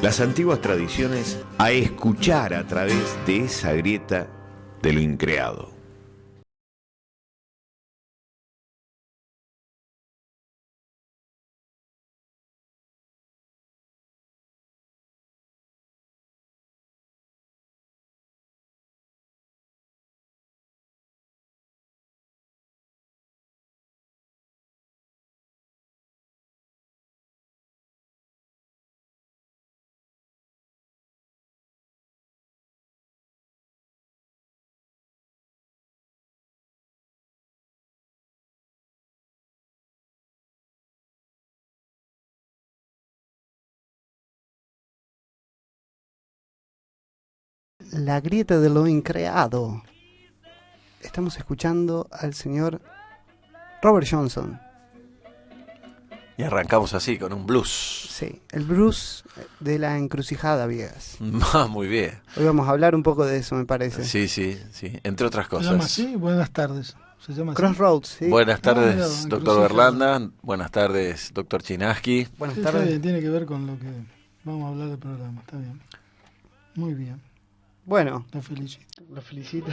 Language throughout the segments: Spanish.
las antiguas tradiciones a escuchar a través de esa grieta de lo increado. La grieta de lo increado. Estamos escuchando al señor Robert Johnson. Y arrancamos así, con un blues. Sí, el blues de la encrucijada, Viegas. Muy bien. Hoy vamos a hablar un poco de eso, me parece. Sí, entre otras cosas. ¿Se llama así? Buenas tardes. ¿Se llama así? Crossroads, sí. Buenas tardes, mira, doctor inclusive. Berlanda. Buenas tardes, doctor Chinaski. Buenas Sí, está tardes. bien, tiene que ver con lo que vamos a hablar del programa. Está bien. Muy bien. Bueno, Lo felicito. lo felicito.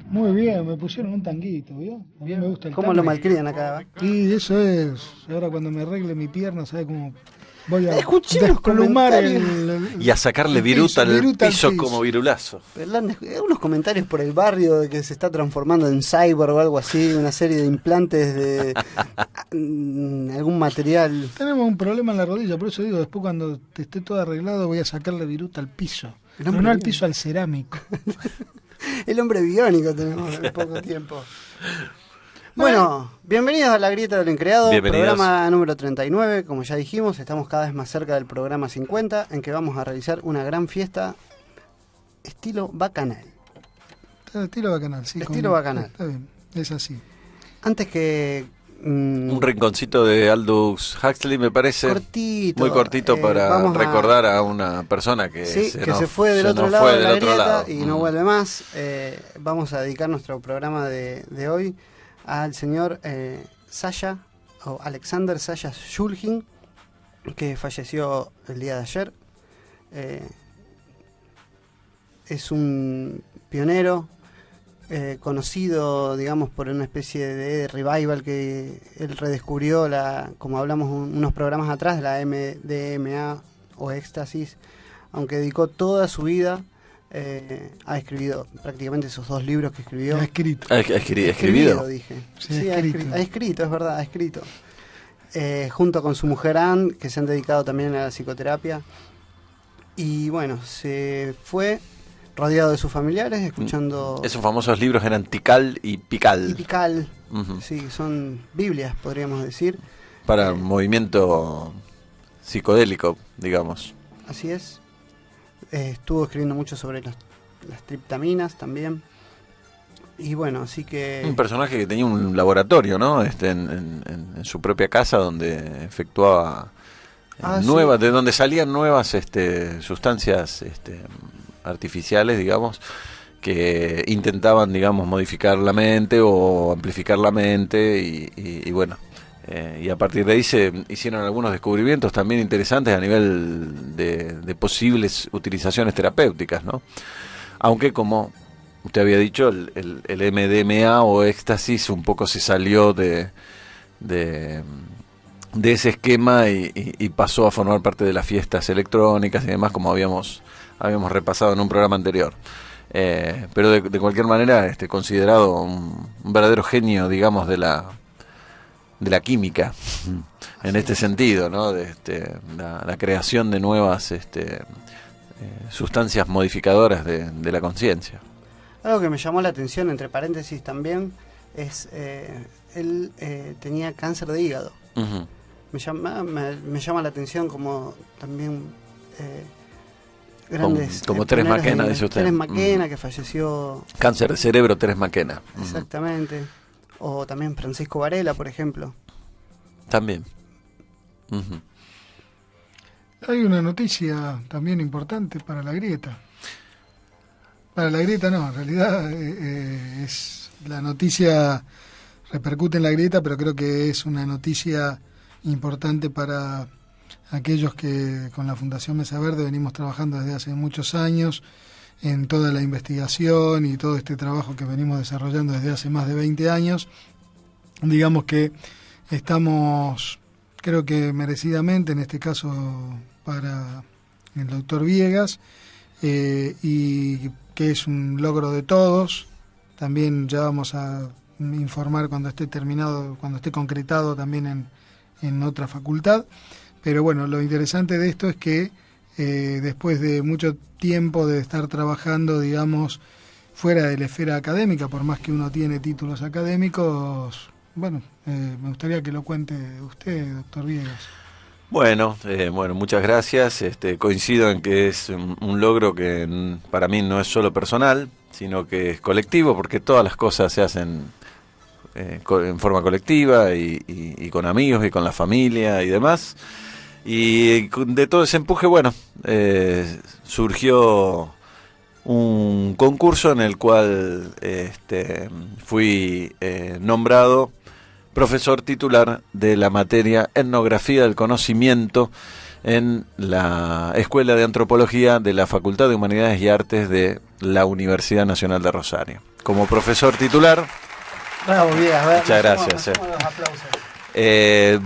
Muy bien, me pusieron un tanguito, ¿vio? A mí me gusta el ¿Cómo tango. lo malcrian acá? Y eso es. Ahora cuando me arregle mi pierna, ¿sabes cómo voy a Escuché los desplumar comentarios. Y a sacarle el viruta al viruta al piso piso. como virulazo. Berlanda, unos comentarios por el barrio de que se está transformando en cyborg o algo así, una serie de implantes de algún material. Tenemos un problema en la rodilla, por eso digo, después cuando esté todo arreglado voy a sacarle viruta al piso. El Pero hombre no al bien. piso, al cerámico. El hombre biónico tenemos en poco tiempo. Bueno, bienvenidos a La Grieta del Increado, Bienvenidos. programa número 39, como ya dijimos, estamos cada vez más cerca del programa 50, en que vamos a realizar una gran fiesta estilo bacanal. Estilo bacanal, sí. Estilo bacanal. Está bien, es así. Antes que... Un rinconcito de Aldous Huxley, me parece. cortito. Muy cortito para vamos a- recordar a una persona que, Sí, que nos- se fue del se otro nos lado fue de del la otro grieta lado. y no vuelve más. Vamos a dedicar nuestro programa de hoy al señor Sasha, o Alexander Sasha Shulgin, que falleció el día de ayer. Es un pionero conocido, digamos, por una especie de revival que él redescubrió, como hablamos unos programas atrás, la MDMA o éxtasis, aunque dedicó toda su vida, ha escribido prácticamente esos 2 libros que escribió. Ha escrito. Escribido. Dije. Sí, Ha escrito, es verdad, ha escrito. Junto con su mujer Ann, que se han dedicado también a la psicoterapia. Y bueno, se fue rodeado de sus familiares, escuchando... Esos famosos libros eran Tikal y Pikal. Y Pical, Ujú. sí, son Biblias, podríamos decir. Para un movimiento psicodélico, digamos. Así es. Estuvo escribiendo mucho sobre las triptaminas también. Y bueno, así que... Un personaje que tenía un laboratorio, ¿no? En su propia casa, donde efectuaba nuevas, sí. de donde salían nuevas sustancias artificiales, digamos, que intentaban, digamos, modificar la mente o amplificar la mente y bueno, y a partir de ahí se hicieron algunos descubrimientos también interesantes a nivel de posibles utilizaciones terapéuticas, ¿no? Aunque, como usted había dicho, el MDMA o éxtasis un poco se salió de ese esquema y pasó a formar parte de las fiestas electrónicas y demás, como habíamos repasado en un programa anterior. Pero de cualquier manera, considerado un verdadero genio, digamos, de la química, en este sentido, ¿no? La creación de nuevas sustancias modificadoras de la conciencia. Algo que me llamó la atención, entre paréntesis también, es él tenía cáncer de hígado. Uh-huh. Me llama la atención como también grandes como Teres pioneros McKenna, dice usted. Teres McKenna, que falleció. Cáncer de cerebro, Teres McKenna. Exactamente. O también Francisco Varela, por ejemplo. También. Hay una noticia también importante para la grieta. Para la grieta no, en realidad es la noticia repercute en la grieta, pero creo que es una noticia importante para aquellos que con la Fundación Mesa Verde venimos trabajando desde hace muchos años en toda la investigación y todo este trabajo que venimos desarrollando desde hace más de 20 años. Digamos que estamos, creo que merecidamente, en este caso para el doctor Viegas, y que es un logro de todos. También ya vamos a informar cuando esté terminado, cuando esté concretado también en otra facultad. Pero bueno, lo interesante de esto es que después de mucho tiempo de estar trabajando, digamos, fuera de la esfera académica, por más que uno tiene títulos académicos, bueno, me gustaría que lo cuente usted, doctor Viegas. Bueno, muchas gracias. Coincido en que es un logro que para mí no es solo personal, sino que es colectivo, porque todas las cosas se hacen en forma colectiva y con amigos y con la familia y demás. Y de todo ese empuje, surgió un concurso en el cual fui nombrado profesor titular de la materia Etnografía del Conocimiento en la Escuela de Antropología de la Facultad de Humanidades y Artes de la Universidad Nacional de Rosario. Como profesor titular... Bravo, Viegas. Muchas gracias. Los aplausos.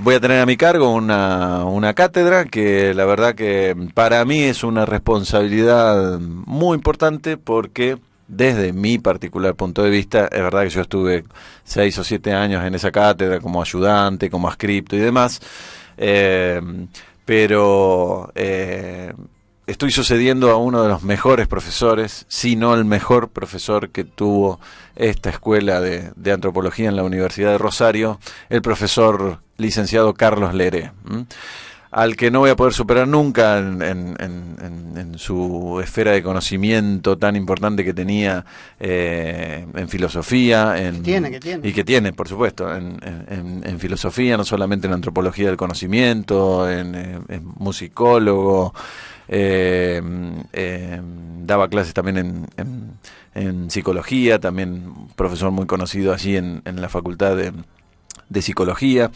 Voy a tener a mi cargo una cátedra que la verdad que para mí es una responsabilidad muy importante, porque desde mi particular punto de vista, es verdad que yo estuve 6 o 7 años en esa cátedra como ayudante, como adscripto y demás, pero estoy sucediendo a uno de los mejores profesores, si no el mejor profesor que tuvo esta escuela de antropología en la Universidad de Rosario, el profesor licenciado Carlos Leré, al que no voy a poder superar nunca en su esfera de conocimiento tan importante que tenía en filosofía, y que tiene, por supuesto, en filosofía, no solamente en antropología del conocimiento, en musicólogo. Daba clases también en psicología, también profesor muy conocido allí en la Facultad de Psicología,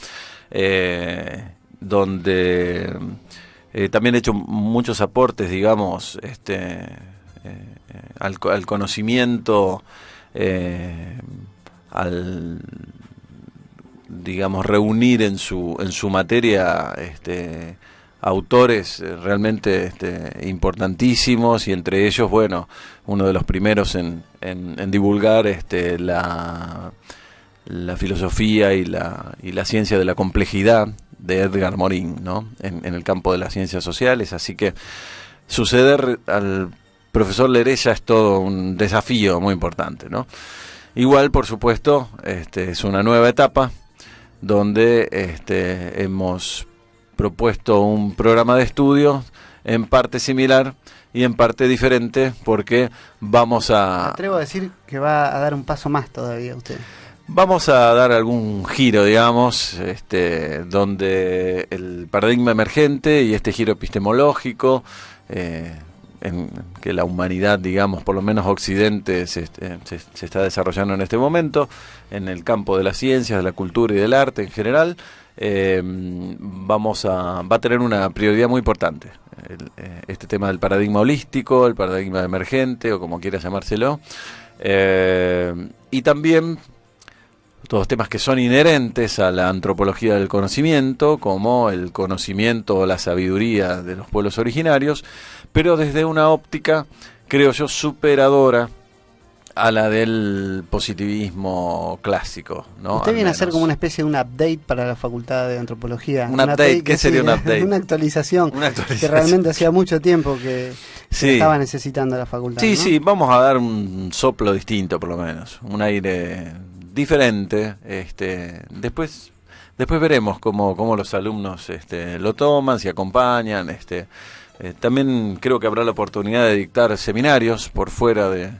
donde también he hecho muchos aportes, digamos, al conocimiento, al, digamos, reunir en su materia autores realmente importantísimos, y entre ellos, bueno, uno de los primeros en divulgar la filosofía y la ciencia de la complejidad de Edgar Morin, ¿no? En el campo de las ciencias sociales. Así que suceder al profesor Leré ya es todo un desafío muy importante, ¿no? Igual, por supuesto, es una nueva etapa donde hemos propuesto un programa de estudio en parte similar y en parte diferente, porque vamos a... Me atrevo a decir que va a dar un paso más todavía usted. Vamos a dar algún giro, digamos, donde el paradigma emergente y este giro epistemológico, en que la humanidad, digamos, por lo menos Occidente, se está desarrollando en este momento, en el campo de las ciencias, de la cultura y del arte en general, va a tener una prioridad muy importante. Este tema del paradigma holístico, el paradigma emergente, o como quiera llamárselo, y también todos temas que son inherentes a la antropología del conocimiento, como el conocimiento o la sabiduría de los pueblos originarios, pero desde una óptica, creo yo, superadora a la del positivismo clásico, ¿no? Usted viene a hacer como una especie de un update para la Facultad de Antropología. ¿Un update? ¿Qué sería un update? Una actualización, que realmente hacía mucho tiempo que estaba necesitando la facultad. Sí, ¿no? sí, vamos a dar un soplo distinto, por lo menos, un aire diferente. Después veremos cómo los alumnos lo toman, si acompañan, También creo que habrá la oportunidad de dictar seminarios por fuera de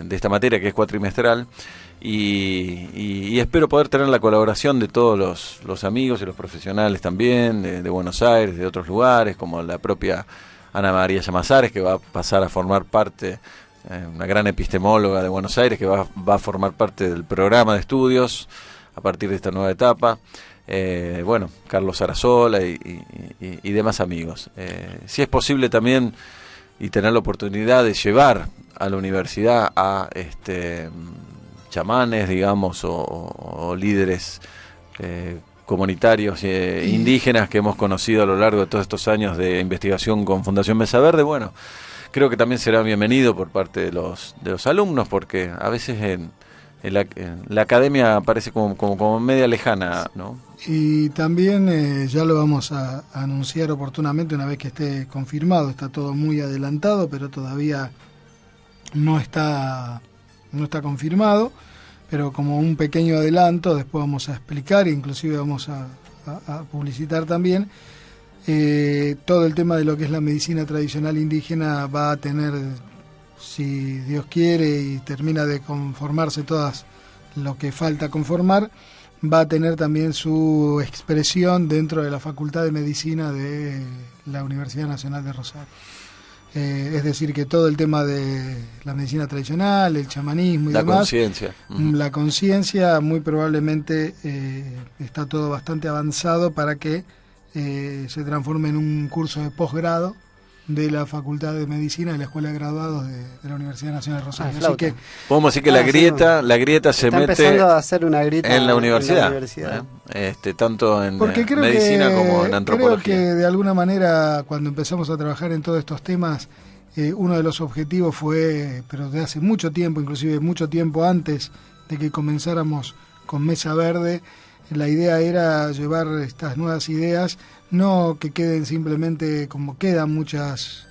esta materia que es cuatrimestral, y espero poder tener la colaboración de todos los amigos y los profesionales también, de Buenos Aires, de otros lugares, como la propia Ana María Llamazares, que va a pasar a formar parte, una gran epistemóloga de Buenos Aires, que va a formar parte del programa de estudios a partir de esta nueva etapa. Bueno, Carlos Arazola y demás amigos. Si es posible también, y tener la oportunidad de llevar a la universidad a chamanes, digamos, o líderes comunitarios indígenas que hemos conocido a lo largo de todos estos años de investigación con Fundación Mesa Verde, bueno, creo que también será bienvenido por parte de los alumnos, porque a veces en la academia parece como media lejana, ¿no? Y también ya lo vamos a anunciar oportunamente una vez que esté confirmado. Está todo muy adelantado, pero todavía no está confirmado. Pero como un pequeño adelanto, después vamos a explicar, inclusive vamos a publicitar también. Todo el tema de lo que es la medicina tradicional indígena va a tener, si Dios quiere y termina de conformarse todas lo que falta conformar, va a tener también su expresión dentro de la Facultad de Medicina de la Universidad Nacional de Rosario. Es decir, que todo el tema de la medicina tradicional, el chamanismo y demás, la conciencia, muy probablemente está todo bastante avanzado para que se transforme en un curso de posgrado de la Facultad de Medicina de la Escuela de Graduados de la Universidad Nacional de Rosario. Así que podemos decir que la grieta se mete empezando a hacer una grieta en la universidad. Tanto en medicina como en antropología. Creo que de alguna manera, cuando empezamos a trabajar en todos estos temas, uno de los objetivos fue, pero de hace mucho tiempo, inclusive mucho tiempo antes de que comenzáramos con Mesa Verde, la idea era llevar estas nuevas ideas, no que queden simplemente como quedan muchas,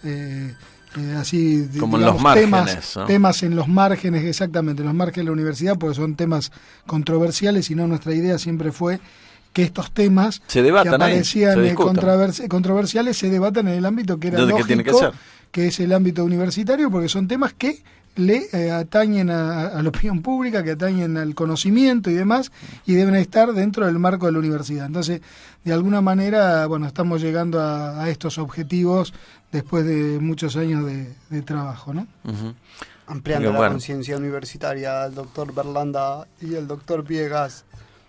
así, como digamos, en los márgenes, temas en los márgenes, exactamente, en los márgenes de la universidad, porque son temas controversiales, y no, nuestra idea siempre fue que estos temas se debatan que aparecían ahí, controversiales se debatan en el ámbito que era lógico, que es el ámbito universitario, porque son temas que le atañen a la opinión pública, que atañen al conocimiento y demás, y deben estar dentro del marco de la universidad. Entonces, de alguna manera, bueno, estamos llegando a estos objetivos después de muchos años de trabajo, ¿no? Uh-huh. Ampliando la conciencia universitaria, el doctor Berlanda y el doctor Viegas.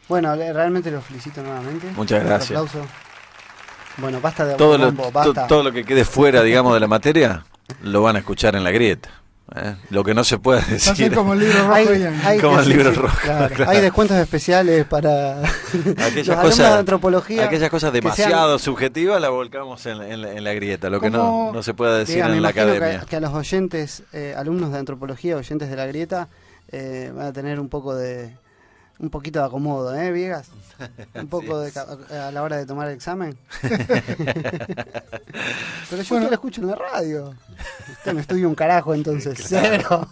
Bueno, realmente los felicito nuevamente. Muchas gracias. Un aplauso. Bueno, basta de basta. Todo lo que quede fuera, digamos, de la materia, lo van a escuchar en la grieta. Lo que no se puede decir. Va a ser como el libro rojo. Como el libro rojo. Claro. Hay descuentos especiales para aquellas cosas de antropología. Aquellas cosas demasiado subjetivas las volcamos en la grieta. Lo que no se puede decir en la academia. Que a los oyentes, alumnos de antropología, oyentes de la grieta, van a tener un poquito de acomodo, Viegas? Un poco a la hora de tomar el examen. Pero yo no lo escucho en la radio. Usted me estudia un carajo, entonces. Claro.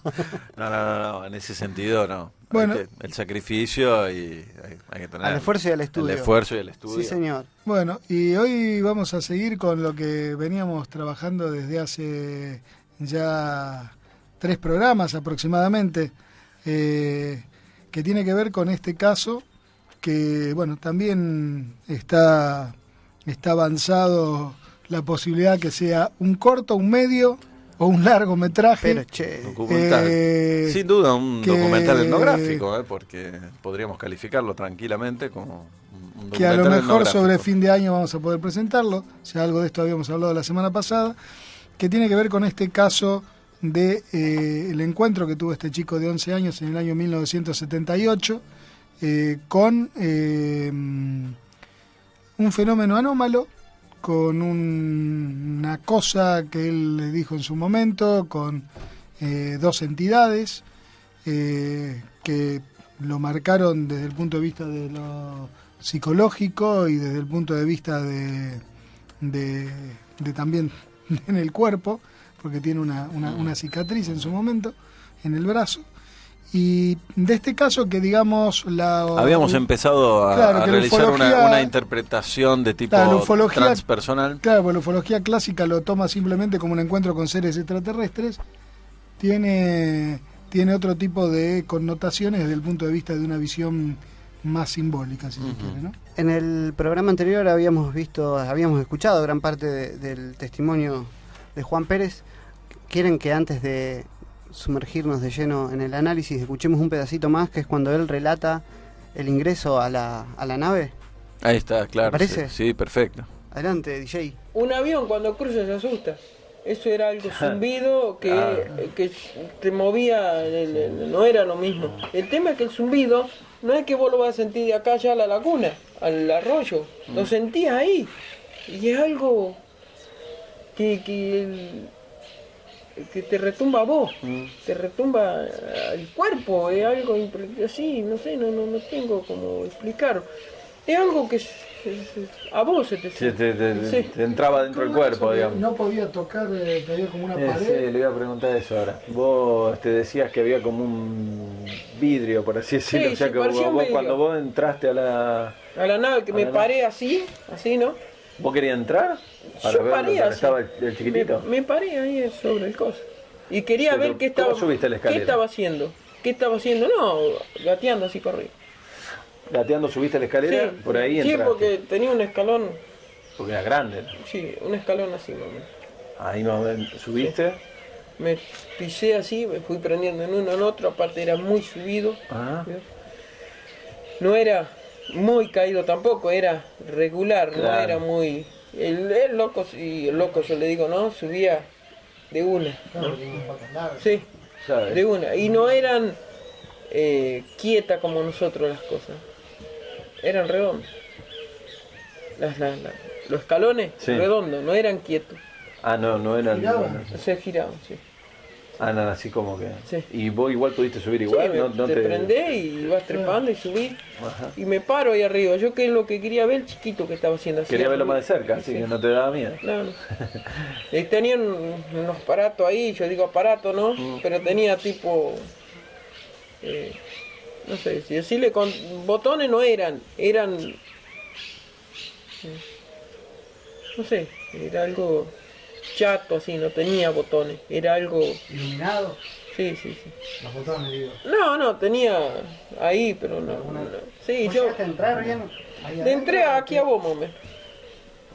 No, en ese sentido no. Bueno, el sacrificio y hay que tener... Al esfuerzo y al estudio. El esfuerzo y el estudio. Sí, señor. Bueno, y hoy vamos a seguir con lo que veníamos trabajando desde hace ya 3 programas aproximadamente, que tiene que ver con este caso que, bueno, también está avanzado la posibilidad que sea un corto, un medio o un largometraje. Documental. Sin duda un documental etnográfico, porque podríamos calificarlo tranquilamente como un documental que a lo mejor etnográfico. Sobre fin de año vamos a poder presentarlo, si algo de esto habíamos hablado la semana pasada, que tiene que ver con este caso de el encuentro que tuvo este chico de 11 años en el año 1978 con un fenómeno anómalo, con una cosa que él le dijo en su momento, con 2 entidades que lo marcaron desde el punto de vista de lo psicológico y desde el punto de vista de también en el cuerpo, porque tiene una cicatriz en su momento en el brazo, Y de este caso que digamos habíamos empezado a, claro, a que realizar ufología, una interpretación de tipo claro, ufología transpersonal. Claro, pues la ufología clásica lo toma simplemente como un encuentro con seres extraterrestres. Tiene otro tipo de connotaciones desde el punto de vista de una visión más simbólica, si se quiere, ¿no? En el programa anterior habíamos escuchado gran parte del testimonio de Juan Pérez. ¿Quieren que antes de sumergirnos de lleno en el análisis escuchemos un pedacito más, que es cuando él relata el ingreso a la nave? Ahí está, claro. ¿Te parece? Sí, perfecto. Adelante, DJ. Un avión cuando cruza se asusta. Eso era algo zumbido que te movía, no era lo mismo. El tema es que el zumbido no es que vos lo vas a sentir de acá ya a la laguna, al arroyo. Lo sentías ahí. Y es algo que te retumba a vos, te retumba al cuerpo, es algo así, no sé, no tengo cómo explicar. Es algo que a vos se te... te entraba dentro del cuerpo, digamos. No podía tocar, que había como una Sí, pared. le iba a preguntar eso ahora. Vos te decías que había como un vidrio, por así decirlo. Sí, O sea sí, que parecía un vos vidrio. cuando vos entraste a la nave, que me paré así, ¿no? ¿Vos querías entrar? Para Yo ver paré dónde así. estaba el chiquitito. Me paré ahí sobre el coso. Y quería Pero, ver qué ¿cómo estaba... subiste la escalera? ¿Qué estaba haciendo? ¿Qué estaba haciendo? No, gateando así corrí. Gateando subiste la escalera, Sí, por ahí sí, entraste. porque tenía un escalón, Porque era grande. sí, un escalón así, más o menos. Ahí más o menos subiste. Me pisé así, me fui prendiendo en uno en otro, aparte era muy subido. Ajá. ¿Ves? No era muy caído tampoco, era regular, no Claro. era muy... El loco, y el loco yo le digo, no, subía de una. ¿No? Sí, ¿Sabes? de una. Y no eran quietas como nosotros las cosas, eran redondas. Los escalones Sí. redondos, no eran quietos, Ah, no eran. Giraban. se giraban, sí. Eran así como que. Sí. Y vos igual pudiste subir Sí, igual, no te prendés y vas trepando y subís. Ajá. Y me paro ahí arriba. Yo que es lo que quería ver, el chiquito que estaba haciendo así. Quería verlo más de cerca, así Sí. que no te daba miedo. No. Tenían unos aparatos ahí, yo digo aparato, ¿no? Pero tenía tipo... no sé, si decirle con botones no eran... no sé, era algo chato así, no tenía botones. Era algo... ¿Iluminado? Sí. Los botones, digo. No, tenía ahí, pero no. Sí, ¿Vos yo llegaste a entrar bien? Ahí le adentro? entré aquí a vos, momento.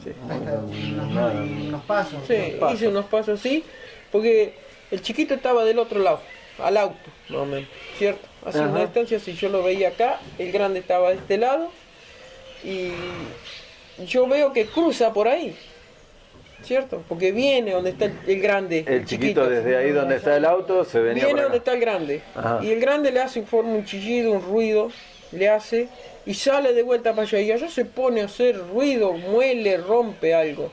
Ahí está, unos pasos. Sí, hice unos pasos así, porque el chiquito estaba del otro lado, al auto, más o menos, ¿cierto? Así una distancia, si yo lo veía acá, el grande estaba de este lado, y yo veo que cruza por ahí, ¿cierto? Porque viene donde está el grande. El chiquito desde ahí donde está el auto se venía Viene por donde acá. está el grande. Ajá. Y el grande le hace forma un chillido, un ruido, le hace, y sale de vuelta para allá. Y allá se pone a hacer ruido, muele, rompe algo.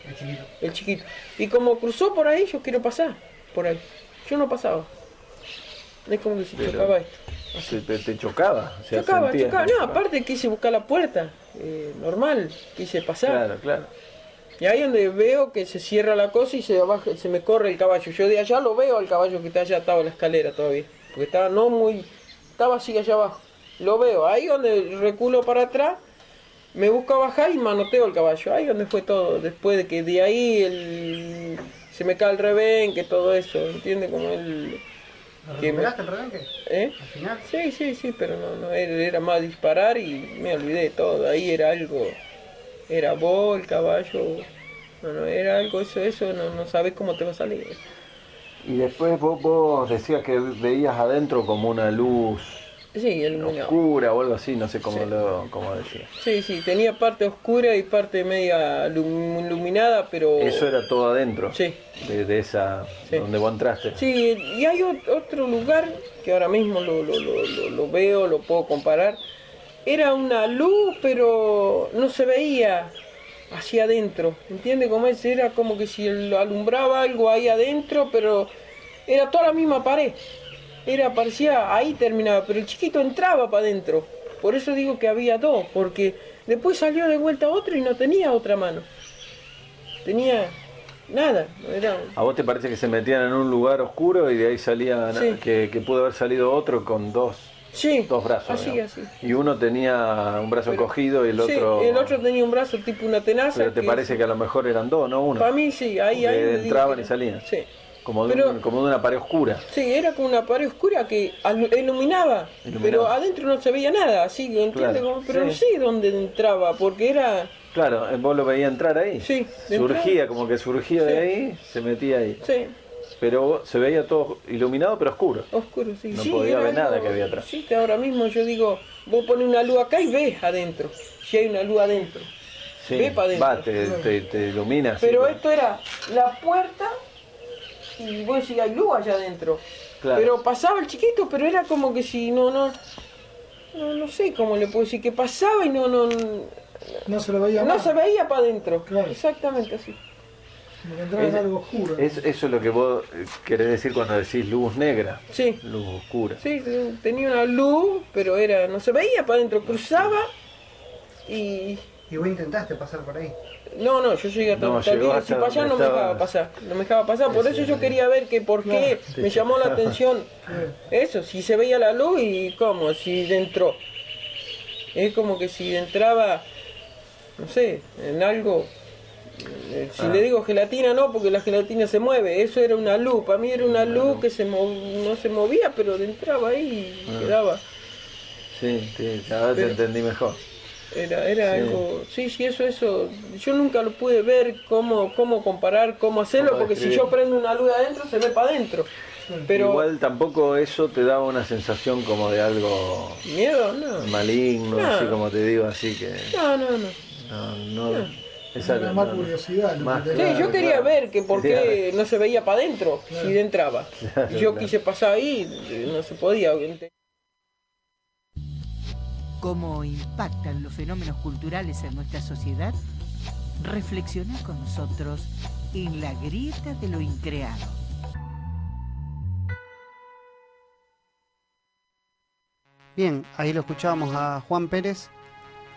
El chiquito. Y como cruzó por ahí, yo quiero pasar por ahí. Yo no pasaba. Es como que si Pero- chocaba esto. Te chocaba. O sea, Chocaba. sentías- No, aparte quise buscar la puerta. Normal, quise pasar. Claro. Y ahí donde veo que se cierra la cosa y se baja, se me corre el caballo. Yo de allá lo veo al caballo que está allá atado a la escalera todavía. Porque estaba estaba así allá abajo. Lo veo. Ahí donde reculo para atrás, me busco bajar y manoteo el caballo. Ahí donde fue todo. Después de que de ahí se me cae el rebenque, todo eso. ¿Entiendes? Como el... ¿Lo que me- recuperaste el rebenque? ¿Eh? ¿Al final? Sí, pero no era más disparar y me olvidé de todo. Ahí era algo, era vos, el caballo, no, era algo, eso no sabes cómo te va a salir. Y después vos decías que veías adentro como una luz Sí, iluminado. oscura o algo así, no sé cómo Sí. cómo decía. Sí, tenía parte oscura y parte media iluminada, pero... Eso era todo adentro. Sí. De esa, Sí. donde vos entraste. Sí, y hay otro lugar que ahora mismo lo veo, lo puedo comparar. Era una luz, pero no se veía hacia adentro. ¿Entiendes cómo es? Era como que si alumbraba algo ahí adentro, pero era toda la misma pared. Parecía ahí terminaba, pero el chiquito entraba para adentro. Por eso digo que había dos, porque después salió de vuelta otro y no tenía otra mano. Tenía nada, no era... ¿A vos te parece que se metían en un lugar oscuro y de ahí salían, Sí. que pudo haber salido otro con dos brazos? así, digamos? así. Y uno tenía un brazo encogido y el otro... Sí, el otro tenía un brazo tipo una tenaza. Pero te parece que a lo mejor eran dos, no uno. Para mí sí, ahí Porque me entraban digo y que- salían. Sí. Como de, Pero- como de una pared oscura. Sí, era como una pared oscura que iluminaba, pero adentro no se veía nada, así, ¿entiendes? Claro, Pero no sí. sé dónde entraba, porque era... Claro, vos lo veías entrar ahí. Sí, de Surgía, entrada. como que surgía de Sí. ahí, se metía ahí. Sí, Pero se veía todo iluminado pero oscuro. oscuro, sí. No Sí, podía era ver nada algo- que había atrás. Sí, que ahora mismo yo digo, vos pones una luz acá y ves adentro, si hay una luz adentro. Sí, Ve para adentro. va, te ilumina. así, Pero ¿no? esto era la puerta y vos decís, hay luz allá adentro. Claro. Pero pasaba el chiquito, pero era como que si no sé cómo le puedo decir, que pasaba y No se lo veía no más, se veía para adentro. Claro. Exactamente así. como que entraba en algo oscuro. Eso es lo que vos querés decir cuando decís luz negra. Sí. Luz oscura. Sí, tenía una luz, pero no se veía para adentro, cruzaba y... Y vos intentaste pasar por ahí. No, yo llegué a No, hasta llegó si hasta para allá donde no me estaba- dejaba pasar, no me dejaba pasar, por eso yo quería ver que por qué me llamó la atención eso, si se veía la luz y cómo, si dentro, es como que si entraba, no sé, en algo, si le digo gelatina no, porque la gelatina se mueve, eso era una luz, para mí era una luz que no se movía, pero entraba ahí y quedaba. Sí, ahora te Pero- entendí mejor. Era Sí. algo, sí, eso, yo nunca lo pude ver cómo comparar, cómo hacerlo, Cómo porque si describir. yo prendo una luz adentro, se ve para adentro. Pero Igual tampoco eso te daba una sensación como de algo miedo, no. maligno, No. así como te digo, así que... No. No, es Era algo, más no. curiosidad. Lo Más- que Sí, tenía. yo quería ver que por qué Claro. no se veía para adentro si entraba. Claro, Y yo claro. quise pasar ahí, no se podía. ¿Cómo impactan los fenómenos culturales en nuestra sociedad? Reflexiona con nosotros en La Grieta de lo Increado. Bien, ahí lo escuchábamos a Juan Pérez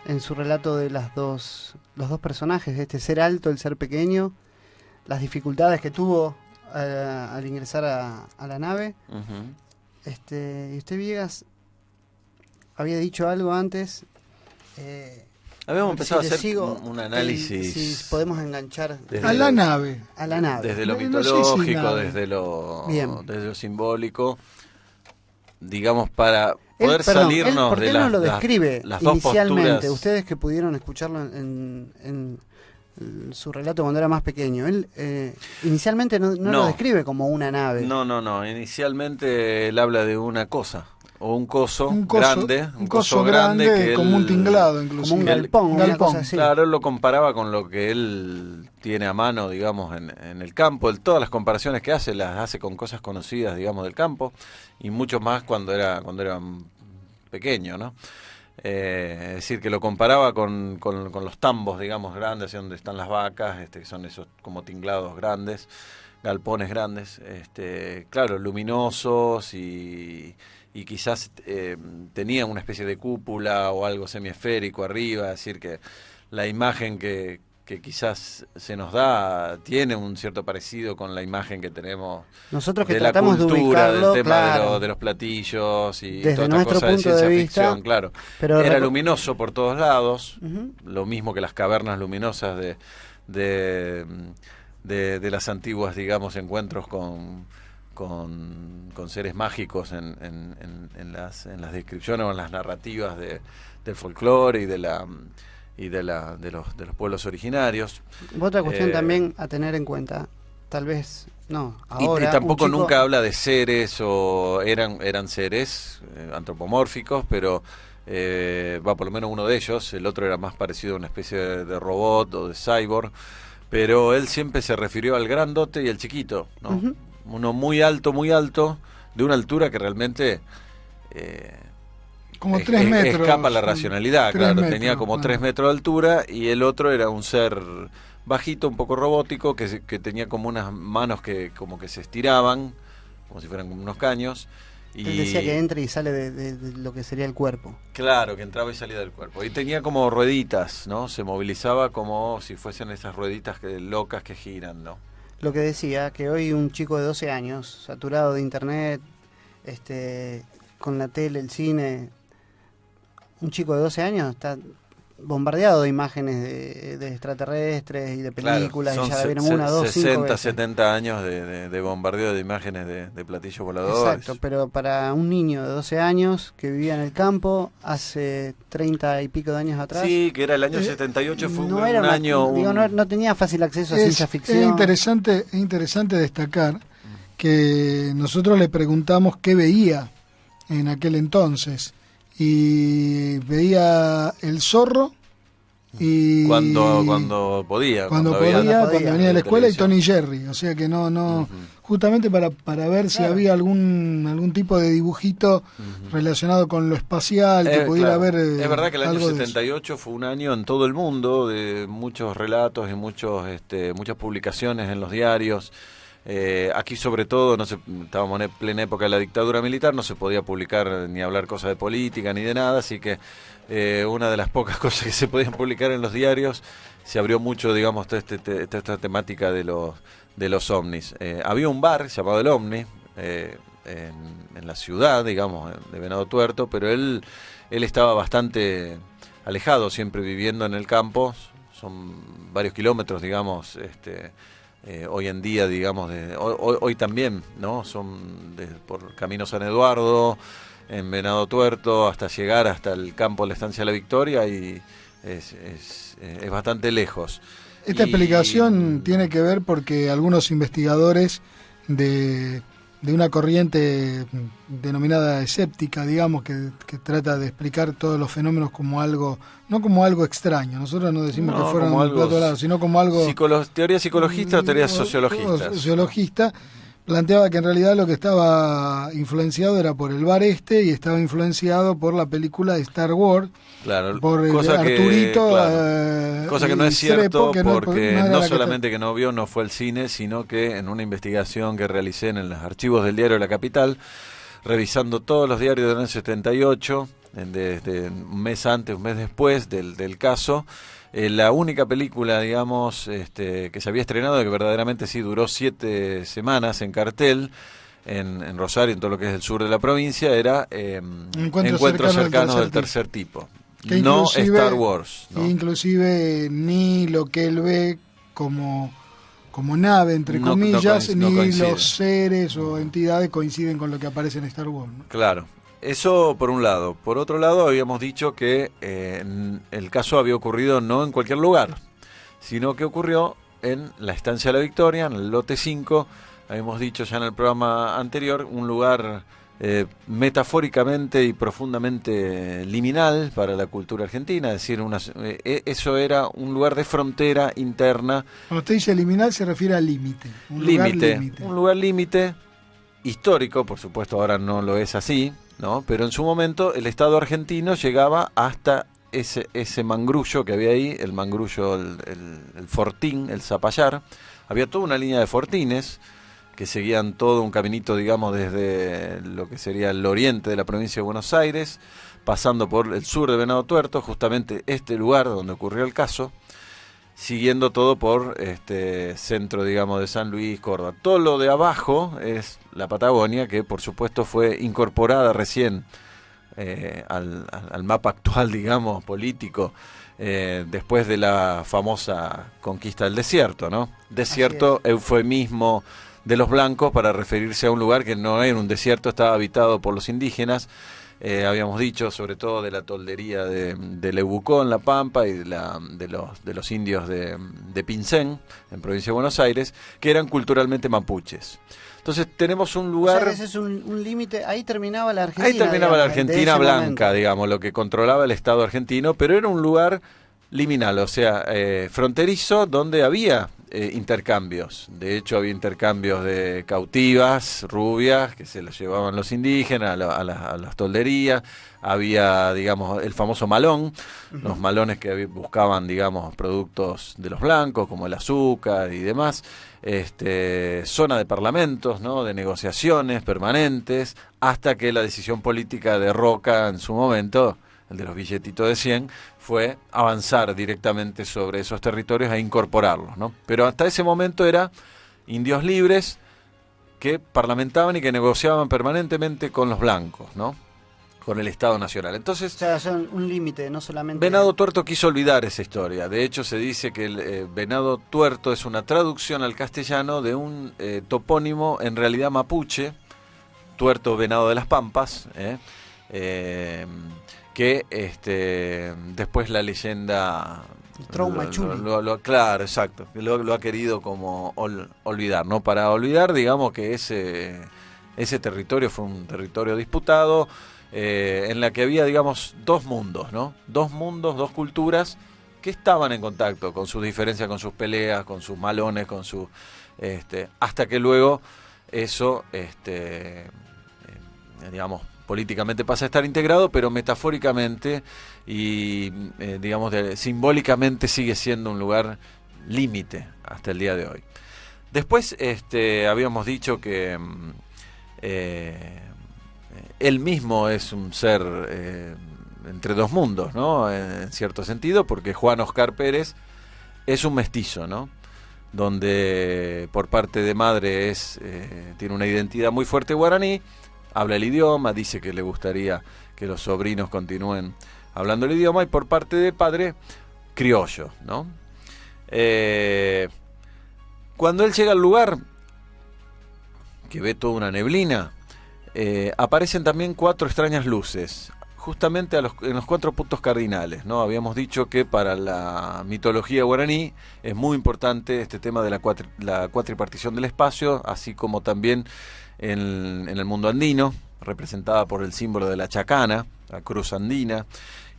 en su relato de los dos personajes, este ser alto, el ser pequeño, las dificultades que tuvo al ingresar a la nave. Ujú. Y usted, Villegas, había dicho algo antes. Habíamos empezado si a le hacer sigo, un análisis si podemos enganchar desde A la nave. a la nave. desde lo No sé si mitológico, nave. Bien. desde lo simbólico, digamos, para Él, poder perdón, salirnos ¿por qué de no las, lo describe las dos inicialmente? posturas. Ustedes que pudieron escucharlo en su relato cuando era más pequeño. Él inicialmente no No. lo describe como una nave. No. Inicialmente él habla de una cosa, o un coso, Un coso grande, un coso grande, que como un él- tinglado, inclusive. Como un galpón, una cosa así. Claro, él lo comparaba con lo que él tiene a mano, digamos, en el campo. Él, todas las comparaciones que hace, las hace con cosas conocidas, digamos, del campo, y mucho más cuando era pequeño, ¿no? Es decir, que lo comparaba con los tambos, digamos, grandes, donde están las vacas, que son esos como tinglados grandes, galpones grandes, claro, luminosos y quizás tenían una especie de cúpula o algo semiesférico arriba, es decir, que la imagen que quizás se nos da tiene un cierto parecido con la imagen que tenemos Nosotros que de la tratamos de cultura, ubicarlo, del tema claro, de los platillos y desde toda esta nuestro cosa de punto de ciencia vista, ficción, claro. pero Era luminoso por todos lados, Ujú. lo mismo que las cavernas luminosas de las antiguas, digamos, encuentros con seres mágicos en las descripciones o en las narrativas del folclore y de los pueblos originarios. Otra cuestión Eh, también a tener en cuenta, tal vez, no, Y ahora... tampoco un chico- nunca habla de seres o eran seres antropomórficos, pero por lo menos uno de ellos, el otro era más parecido a una especie de robot o de cyborg, pero él siempre se refirió al grandote y al chiquito, ¿no? Ujú. Uno muy alto, de una altura que realmente Como 3 metros. escapa la racionalidad, 3 claro, metros, tenía como claro. 3 metros de altura y el otro era un ser bajito, un poco robótico, que tenía como unas manos que como que se estiraban, como si fueran como unos caños. Y Él decía que entra y sale de lo que sería el cuerpo. claro, que entraba y salía del cuerpo. Y tenía como rueditas, ¿no? Se movilizaba como si fuesen esas rueditas locas que giran, ¿no? lo que decía, que hoy un chico de 12 años, saturado de internet, con la tele, el cine, un chico de 12 años está bombardeado de imágenes de extraterrestres y de películas, claro, y ya la vieron una, dos, 60, 5 veces. 70 años de bombardeo de imágenes de platillos voladores. Exacto, pero para un niño de 12 años que vivía en el campo hace 30 y pico de años atrás... Sí, que era el año 78, fue no un era año... digo, no tenía fácil acceso a ciencia ficción. Es interesante destacar que nosotros le preguntamos qué veía en aquel entonces, y veía El Zorro y cuando podía, cuando venía de la escuela, y Tony Jerry, o sea que no justamente para ver si había algún tipo de dibujito relacionado con lo espacial que pudiera haber. Es verdad que el año algo 78 fue un año en todo el mundo de muchos relatos y muchas publicaciones en los diarios. Aquí sobre todo estábamos en plena época de la dictadura militar, no se podía publicar ni hablar cosas de política ni de nada, así que una de las pocas cosas que se podían publicar en los diarios, se abrió mucho, digamos, toda esta temática de los ovnis. Había un bar llamado El Ovni en la ciudad, digamos, de Venado Tuerto, pero él estaba bastante alejado, siempre viviendo en el campo, son varios kilómetros, digamos, hoy en día, digamos, hoy también, ¿no? Son por Camino San Eduardo, en Venado Tuerto, hasta llegar hasta el campo de la Estancia de la Victoria, y es bastante lejos. Esta explicación tiene que ver porque algunos investigadores de una corriente denominada escéptica, digamos, que trata de explicar todos los fenómenos como algo, no como algo extraño. Nosotros no decimos que fueran un plato de helado, sino como algo... ¿Teoría psicologista o teoría sociologista? Sociologista. Planteaba que en realidad lo que estaba influenciado era por el bar y estaba influenciado por la película de Star Wars, claro, por Arturito, cosa que no es cierto, Crepo, porque no no solamente que no vio, no fue al cine, sino que en una investigación que realicé en los archivos del diario La Capital, revisando todos los diarios del año 78, desde un mes antes, un mes después del caso, la única película, digamos, que se había estrenado, que verdaderamente sí duró 7 semanas en cartel, en Rosario, en todo lo que es el sur de la provincia, era Encuentros cercanos del tercer tipo. No Star Wars. ¿no? Inclusive ni lo que él ve como nave, entre comillas, ni los seres o entidades coinciden con lo que aparece en Star Wars, ¿no? Claro. Eso por un lado. Por otro lado, habíamos dicho que el caso había ocurrido no en cualquier lugar, sino que ocurrió en la Estancia de la Victoria, en el lote 5. Habíamos dicho ya en el programa anterior, un lugar metafóricamente y profundamente liminal para la cultura argentina, es decir, eso era un lugar de frontera interna. Cuando usted dice liminal se refiere al límite. Un lugar límite histórico, por supuesto ahora no lo es así, ¿no? Pero en su momento el Estado argentino llegaba hasta ese mangrullo que había ahí, el mangrullo, el fortín, el Zapallar. Había toda una línea de fortines que seguían todo un caminito, digamos, desde lo que sería el oriente de la provincia de Buenos Aires, pasando por el sur de Venado Tuerto, justamente este lugar donde ocurrió el caso, siguiendo todo por centro, digamos, de San Luis, Córdoba. Todo lo de abajo es la Patagonia, que por supuesto fue incorporada recién al mapa actual, digamos, político, después de la famosa conquista del desierto, ¿no? Desierto, eufemismo de los blancos para referirse a un lugar que no era un desierto, estaba habitado por los indígenas. Habíamos dicho sobre todo de la toldería de Leubucó en La Pampa y de los indios de Pincén, en provincia de Buenos Aires, que eran culturalmente mapuches. Entonces tenemos un lugar... O sea, ese es un límite, ahí terminaba la Argentina. Ahí terminaba, digamos, la Argentina blanca, momento, digamos, lo que controlaba el Estado argentino, pero era un lugar liminal, o sea, fronterizo, donde había intercambios. De hecho, había intercambios de cautivas, rubias, que se las llevaban los indígenas a las tolderías. Había, digamos, el famoso malón, los malones que buscaban, digamos, productos de los blancos, como el azúcar y demás. Zona de parlamentos, ¿no? De negociaciones permanentes, hasta que la decisión política de Roca en su momento, el de los billetitos de 100, fue avanzar directamente sobre esos territorios e incorporarlos, ¿no? Pero hasta ese momento era indios libres que parlamentaban y que negociaban permanentemente con los blancos, ¿no? Con el Estado Nacional. Entonces, O sea, son un límite, no solamente... Venado Tuerto quiso olvidar esa historia. De hecho, se dice que el Venado Tuerto es una traducción al castellano de un topónimo en realidad mapuche, Tuerto Venado de las Pampas, que después la leyenda... Trauma Chuli. Claro, exacto. Lo ha querido como olvidar, ¿no? Para olvidar, digamos, que ese territorio fue un territorio disputado, en la que había, digamos, dos mundos, ¿no? Dos mundos, dos culturas que estaban en contacto con sus diferencias, con sus peleas, con sus malones, con su hasta que luego eso, digamos, políticamente pasa a estar integrado, pero metafóricamente y, digamos, simbólicamente sigue siendo un lugar límite hasta el día de hoy. Después, habíamos dicho que él mismo es un ser entre dos mundos, ¿no? En cierto sentido, porque Juan Oscar Pérez es un mestizo, ¿no? Donde por parte de madre tiene una identidad muy fuerte guaraní, habla el idioma, dice que le gustaría que los sobrinos continúen hablando el idioma, y por parte de padre, criollo, ¿no? Cuando él llega al lugar, que ve toda una neblina, aparecen también 4 extrañas luces, justamente en los 4 puntos cardinales, ¿no? Habíamos dicho que para la mitología guaraní es muy importante este tema de la cuatripartición del espacio, así como también en el mundo andino, representada por el símbolo de la chacana, la cruz andina,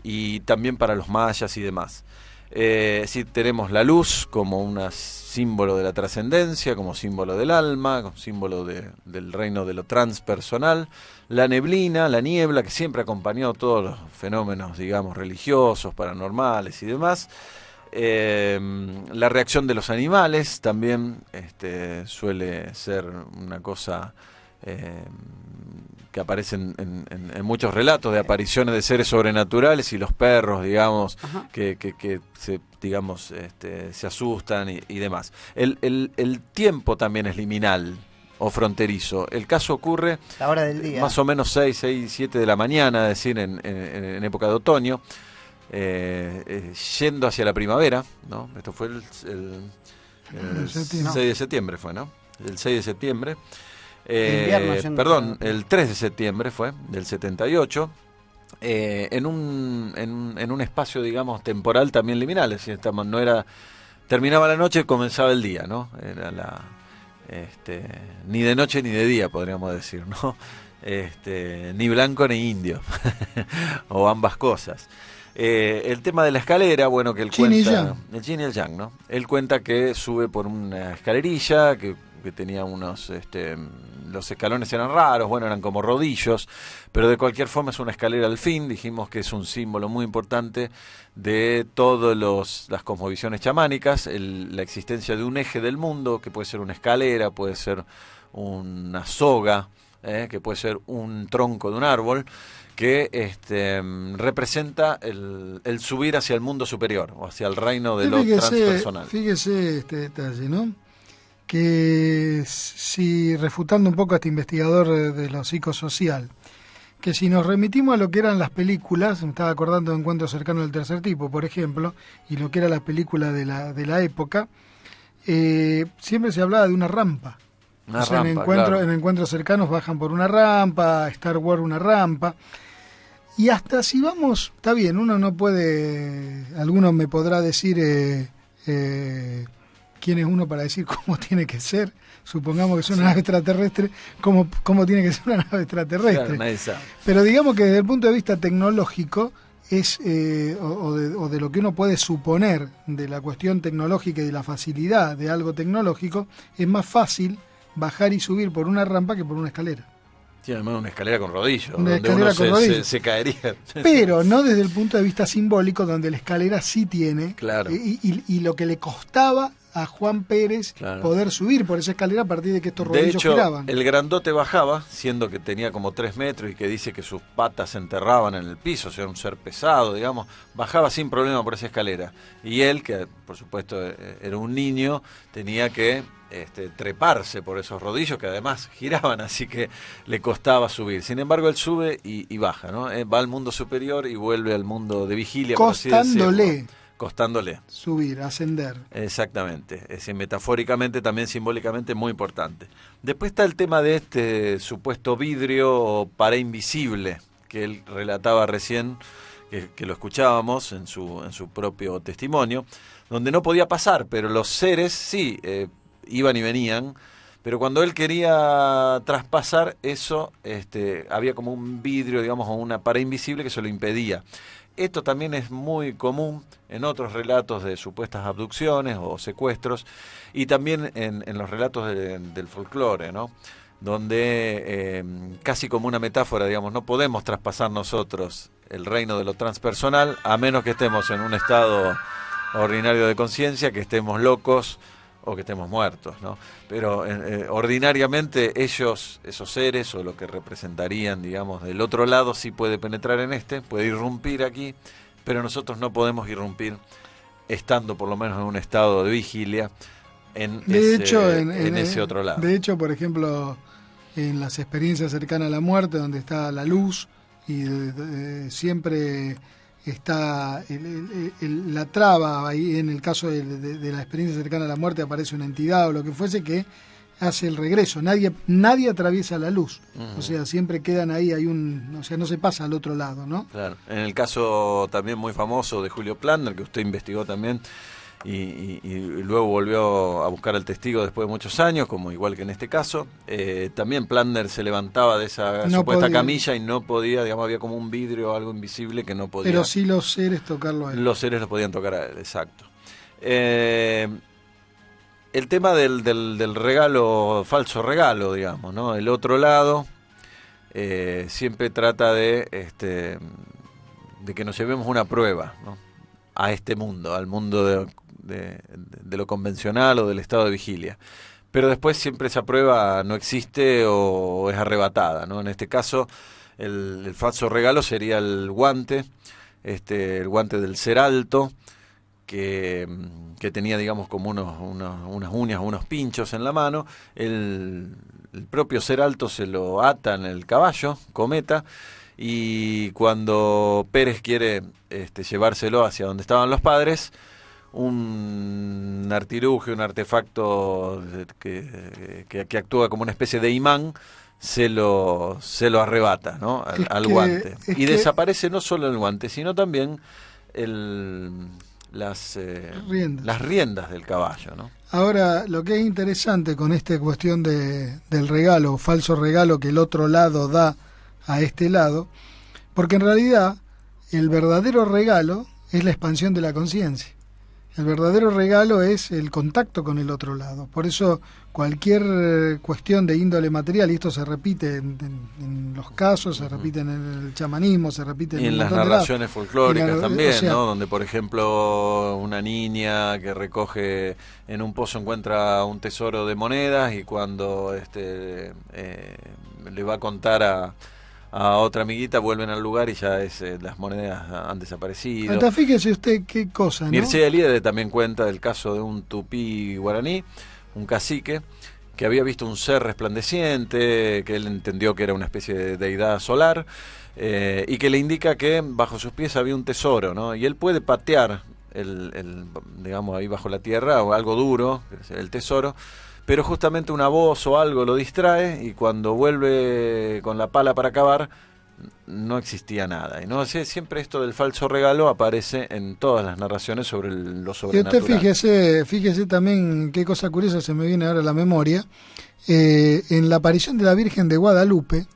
y también para los mayas y demás. Sí, tenemos la luz como un símbolo de la trascendencia, como símbolo del alma, como símbolo del reino de lo transpersonal, la neblina, la niebla, que siempre acompañó todos los fenómenos, digamos, religiosos, paranormales y demás. La reacción de los animales también suele ser una cosa que aparece en muchos relatos de apariciones de seres sobrenaturales, y los perros, digamos, que se, digamos, se asustan y demás. El tiempo también es liminal o fronterizo. El caso ocurre la hora del día, más o menos 6, 7 de la mañana, es decir, en época de otoño, yendo hacia la primavera, ¿no? Esto fue el 6 de septiembre, fue, ¿no? El 6 de septiembre. El 3 de septiembre fue, del 78, en un espacio, digamos, temporal también liminal, es decir, terminaba la noche y comenzaba el día, ¿no? Era ni de noche ni de día, podríamos decir, ¿no? Ni blanco ni indio, o ambas cosas. El tema de la escalera, bueno, que él cuenta, el yin y el yang, ¿no? Él cuenta que sube por una escalerilla que tenía unos, los escalones eran raros, bueno, eran como rodillos, pero de cualquier forma es una escalera al fin. Dijimos que es un símbolo muy importante de todas las cosmovisiones chamánicas, la existencia de un eje del mundo, que puede ser una escalera, puede ser una soga, que puede ser un tronco de un árbol, que representa el subir hacia el mundo superior, o hacia el reino de lo transpersonal. Fíjese este detalle, ¿no? Que si, refutando un poco a este investigador de lo psicosocial, que si nos remitimos a lo que eran las películas, me estaba acordando de Encuentros cercanos del tercer tipo, por ejemplo, y lo que era la película de la época, siempre se hablaba de una rampa. Rampa, en Encuentros cercanos bajan por una rampa, Star Wars una rampa, y hasta si vamos, está bien, uno no puede, alguno me podrá decir quién es uno para decir cómo tiene que ser, supongamos que es una nave extraterrestre, cómo tiene que ser una nave extraterrestre. Claro, nadie sabe. Pero digamos que desde el punto de vista tecnológico, es o de lo que uno puede suponer de la cuestión tecnológica y de la facilidad de algo tecnológico, es más fácil bajar y subir por una rampa que por una escalera. Sí, además una escalera con rodillos, una donde escalera uno con rodillos. Se caería. Pero no desde el punto de vista simbólico, donde la escalera sí tiene, claro. y lo que le costaba a Juan Pérez poder subir por esa escalera a partir de que estos rodillos de hecho, giraban. El grandote bajaba, siendo que tenía como 3 metros y que dice que sus patas se enterraban en el piso, o sea, un ser pesado, digamos, bajaba sin problema por esa escalera. Y él, que por supuesto era un niño, tenía que treparse por esos rodillos que además giraban, así que le costaba subir. Sin embargo, él sube y baja, ¿no? Va al mundo superior y vuelve al mundo de vigilia. Costándole. Subir, ascender. Exactamente. Es decir, metafóricamente, también simbólicamente, muy importante. Después está el tema de este supuesto vidrio o pared invisible que él relataba recién, que lo escuchábamos en su propio testimonio, donde no podía pasar, pero los seres sí iban y venían. Pero cuando él quería traspasar eso, había como un vidrio, digamos, o una pared invisible que se lo impedía. Esto también es muy común en otros relatos de supuestas abducciones o secuestros y también en los relatos del folclore, ¿no? Donde casi como una metáfora, digamos, no podemos traspasar nosotros el reino de lo transpersonal a menos que estemos en un estado ordinario de conciencia, que estemos locos o que estemos muertos, ¿no? Pero ordinariamente esos seres o lo que representarían, digamos, del otro lado sí puede penetrar en puede irrumpir aquí, pero nosotros no podemos irrumpir estando por lo menos en un estado de vigilia en ese otro lado. De hecho, por ejemplo, en las experiencias cercanas a la muerte, donde está la luz y siempre está la traba, ahí en el caso de la experiencia cercana a la muerte aparece una entidad o lo que fuese que hace el regreso. Nadie atraviesa la luz. O sea, siempre quedan ahí, o sea, no se pasa al otro lado, ¿no? Claro. En el caso también muy famoso de Julio Plantner, que usted investigó también, y luego volvió a buscar al testigo después de muchos años, como igual que en este caso, también Plantner se levantaba de esa supuesta camilla y no podía, digamos, había como un vidrio o algo invisible que no podía. Pero sí los seres tocarlo a él. Los seres lo podían tocar a él, exacto. El tema del regalo, falso regalo, digamos, ¿no? El otro lado siempre trata de que nos llevemos una prueba, ¿no? A este mundo, al mundo de lo convencional o del estado de vigilia. Pero después siempre esa prueba no existe o es arrebatada, ¿no? En este caso, el falso regalo sería el guante del ser alto, que tenía, digamos, como unas uñas, unos pinchos en la mano. El propio ser alto se lo ata en el caballo, Cometa, y cuando Pérez quiere llevárselo hacia donde estaban los padres, un artilugio, un artefacto que actúa como una especie de imán, se lo arrebata, ¿no? al guante. Y desaparece no solo el guante, sino también las riendas del caballo, ¿no? Ahora, lo que es interesante con esta cuestión del regalo, falso regalo que el otro lado da a este lado, porque en realidad el verdadero regalo es la expansión de la conciencia. El verdadero regalo es el contacto con el otro lado. Por eso cualquier cuestión de índole material, y esto se repite en los casos, se repite en el chamanismo, se repite en las narraciones folclóricas también, o sea, ¿no? Donde, por ejemplo, una niña que recoge en un pozo encuentra un tesoro de monedas y cuando le va a contar a otra amiguita, vuelven al lugar y ya las monedas han desaparecido. Hasta fíjese usted qué cosa, ¿no? Mircea Eliade también cuenta del caso de un tupí guaraní, un cacique, que había visto un ser resplandeciente, que él entendió que era una especie de deidad solar, y que le indica que bajo sus pies había un tesoro, ¿no? Y él puede patear digamos, ahí bajo la tierra, o algo duro, el tesoro, pero justamente una voz o algo lo distrae y cuando vuelve con la pala para cavar no existía nada. Y no sé, siempre esto del falso regalo aparece en todas las narraciones sobre lo sobrenatural. Y usted fíjese también qué cosa curiosa se me viene ahora a la memoria. En la aparición de la Virgen de Guadalupe,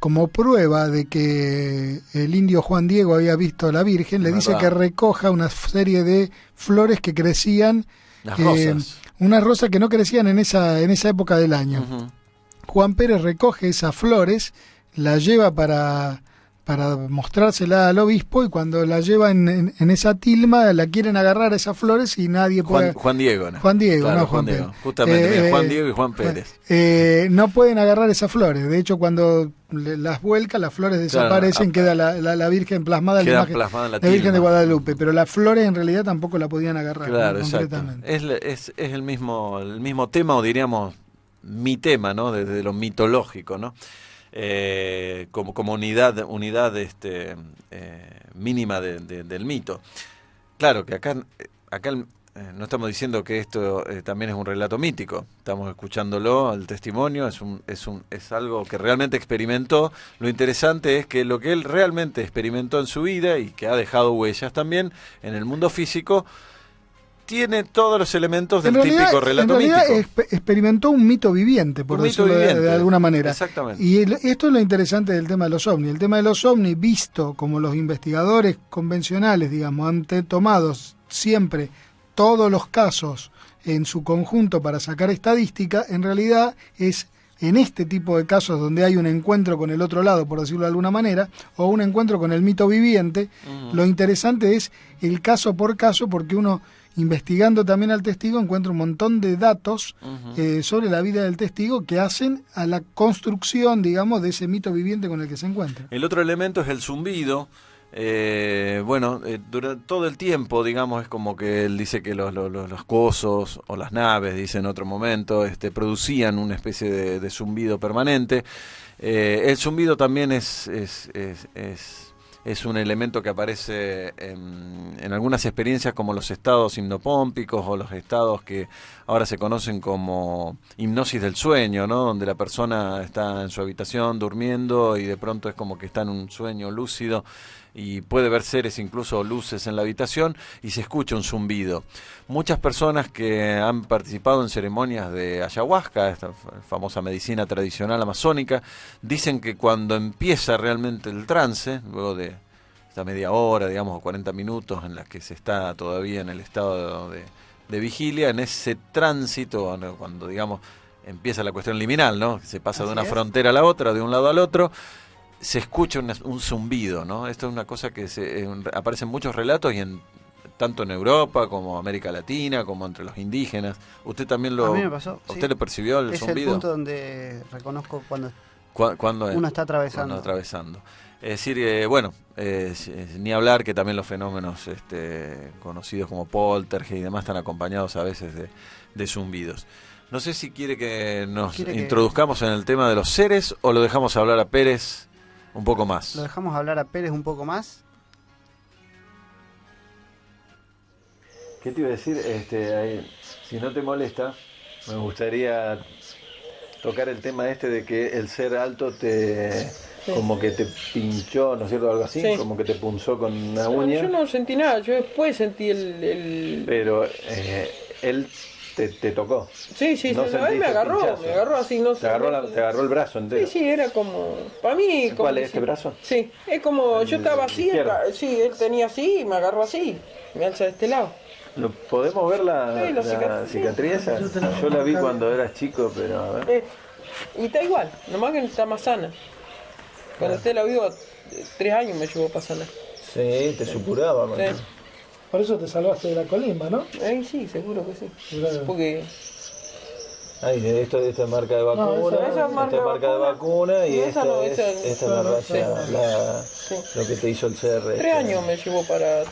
como prueba de que el indio Juan Diego había visto a la Virgen, le dice que recoja una serie de flores que crecían, las rosas. Unas rosas que no crecían en esa época del año. Juan Pérez recoge esas flores, las lleva para para mostrársela al obispo, y cuando la lleva en esa tilma la quieren agarrar esas flores y nadie puede... Juan Diego, ¿no? Juan Diego, claro, no Juan Juan Diego. Pérez. Justamente, Juan Diego y Juan Pérez. No pueden agarrar esas flores. De hecho, cuando las vuelca, las flores desaparecen, queda la Virgen plasmada, queda la imagen plasmada en la de la Virgen tilma. de Guadalupe, pero las flores en realidad tampoco la podían agarrar. Claro, Concretamente. exacto. Es el mismo tema, o diríamos mi tema, ¿no? Desde lo mitológico, ¿no? Como unidad mínima del mito. Claro que acá no estamos diciendo que esto también es un relato mítico, estamos escuchándolo, el testimonio es algo que realmente experimentó. Lo interesante es que lo que él realmente experimentó en su vida y que ha dejado huellas también en el mundo físico tiene todos los elementos del típico relato mítico. Experimentó un mito viviente, por decirlo de alguna manera. Exactamente. Y esto es lo interesante del tema de los ovnis. El tema de los ovnis, visto como los investigadores convencionales, digamos, han tomado siempre todos los casos en su conjunto para sacar estadística, en realidad es en este tipo de casos donde hay un encuentro con el otro lado, por decirlo de alguna manera, o un encuentro con el mito viviente, lo interesante es el caso por caso, porque uno, investigando también al testigo, encuentra un montón de datos sobre la vida del testigo que hacen a la construcción, digamos, de ese mito viviente con el que se encuentra. El otro elemento es el zumbido. Durante todo el tiempo, digamos, es como que él dice que los cosos o las naves, dice en otro momento, producían una especie de zumbido permanente. El zumbido también es un elemento que aparece en algunas experiencias, como los estados hipnopómpicos o los estados que ahora se conocen como hipnosis del sueño, ¿no? Donde la persona está en su habitación durmiendo y de pronto es como que está en un sueño lúcido y puede ver seres, incluso luces en la habitación, y se escucha un zumbido. Muchas personas que han participado en ceremonias de ayahuasca, esta famosa medicina tradicional amazónica, dicen que cuando empieza realmente el trance, luego de esta media hora, digamos, o 40 minutos en las que se está todavía en el estado de vigilia, en ese tránsito, cuando, digamos, empieza la cuestión liminal, ¿no? Se pasa de una frontera a la otra, de un lado al otro, se escucha un zumbido, ¿no? Esto es una cosa que aparece en muchos relatos, y tanto en Europa como América Latina, como entre los indígenas. ¿Usted también A mí me pasó, ¿Usted le percibió el zumbido? Es el punto donde reconozco cuando uno está atravesando. Es decir, ni hablar que también los fenómenos conocidos como poltergeist y demás están acompañados a veces de zumbidos. No sé si quiere que nos introduzcamos en el tema de los seres, o lo dejamos hablar a Pérez un poco más. Lo dejamos hablar a Pérez un poco más. ¿Qué te iba a decir? Si no te molesta, me gustaría tocar el tema de que el ser alto como que te pinchó, ¿no es cierto? Algo así, como que te punzó con una uña. Yo no sentí nada, yo después sentí el... Pero él te tocó. Sí, no él me agarró así, no sé. Te agarró el brazo entero. Sí, era como... Para mí... ¿Cuál es este brazo? Sí, es como yo estaba así, él tenía así y me agarró así, me alza de este lado. ¿Podemos ver la cicatriz? Yo la vi cuando eras chico, pero a ver. Y está igual, nomás que está más sana. Cuando usted la vio, 3 años me llevó para sanar. Sí, te supuraba, man. Sí. Por eso te salvaste de la colimba, ¿no? Sí, seguro que sí. Claro. Porque... Esto es marca de vacuna, esa es marca de vacuna, y esta es lo que te hizo el ser. 3 años me llevó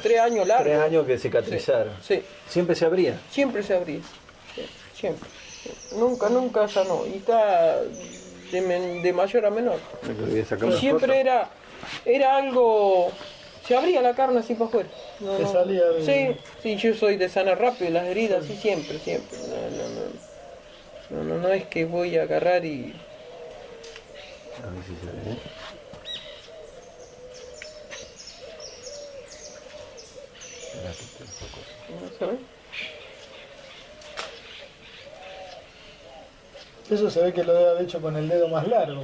3 años largos. 3 años que cicatrizaron. Sí. ¿Siempre se abría? Siempre se abría. Sí, siempre. Nunca sanó. Y está de mayor a menor. Y siempre era algo... Se abría la carne así para afuera. Salía Sí, yo soy de sanar rápido las heridas, sí, siempre. No es que voy a agarrar y... A ver si se ve. ¿No se ve? Eso se ve que lo debe haber hecho con el dedo más largo.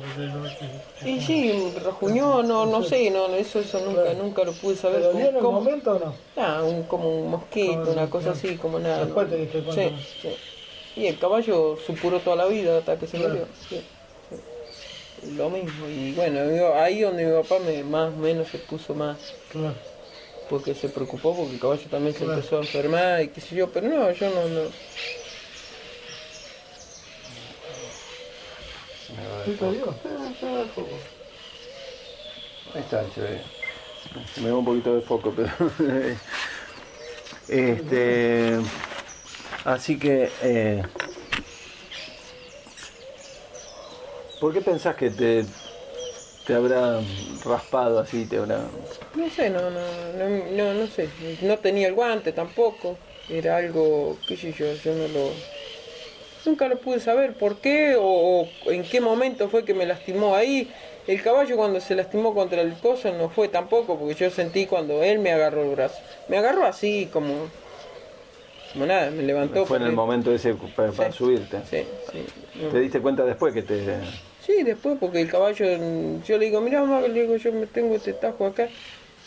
Y sí, rajuñó, no sé, eso nunca lo pude saber. ¿Te dolía en el momento o no? Como un mosquito, una cosa así, como nada. Después te diste cuenta. Sí. Y el caballo supuró toda la vida hasta que se murió. Sí. lo mismo. Y bueno, ahí donde mi papá más o menos se puso más, Claro. porque se preocupó, porque el caballo también se Claro. empezó a enfermar y qué sé yo, pero no, yo no. Ahí está, se ve. Se me va un poquito de foco, pero... así que... ¿por qué pensás que te habrá raspado así, te habrá... No sé, no sé. No tenía el guante tampoco. Era algo, qué sé yo nunca lo pude saber por qué o en qué momento fue que me lastimó ahí. El caballo cuando se lastimó contra el coso no fue tampoco, porque yo sentí cuando él me agarró el brazo. Me agarró así como nada, me levantó. Fue en el momento ese para Sí, subirte. Sí. ¿Te diste cuenta después que te...? Sí, después porque el caballo, yo le digo, mirá mamá, le digo, yo me tengo este tajo acá.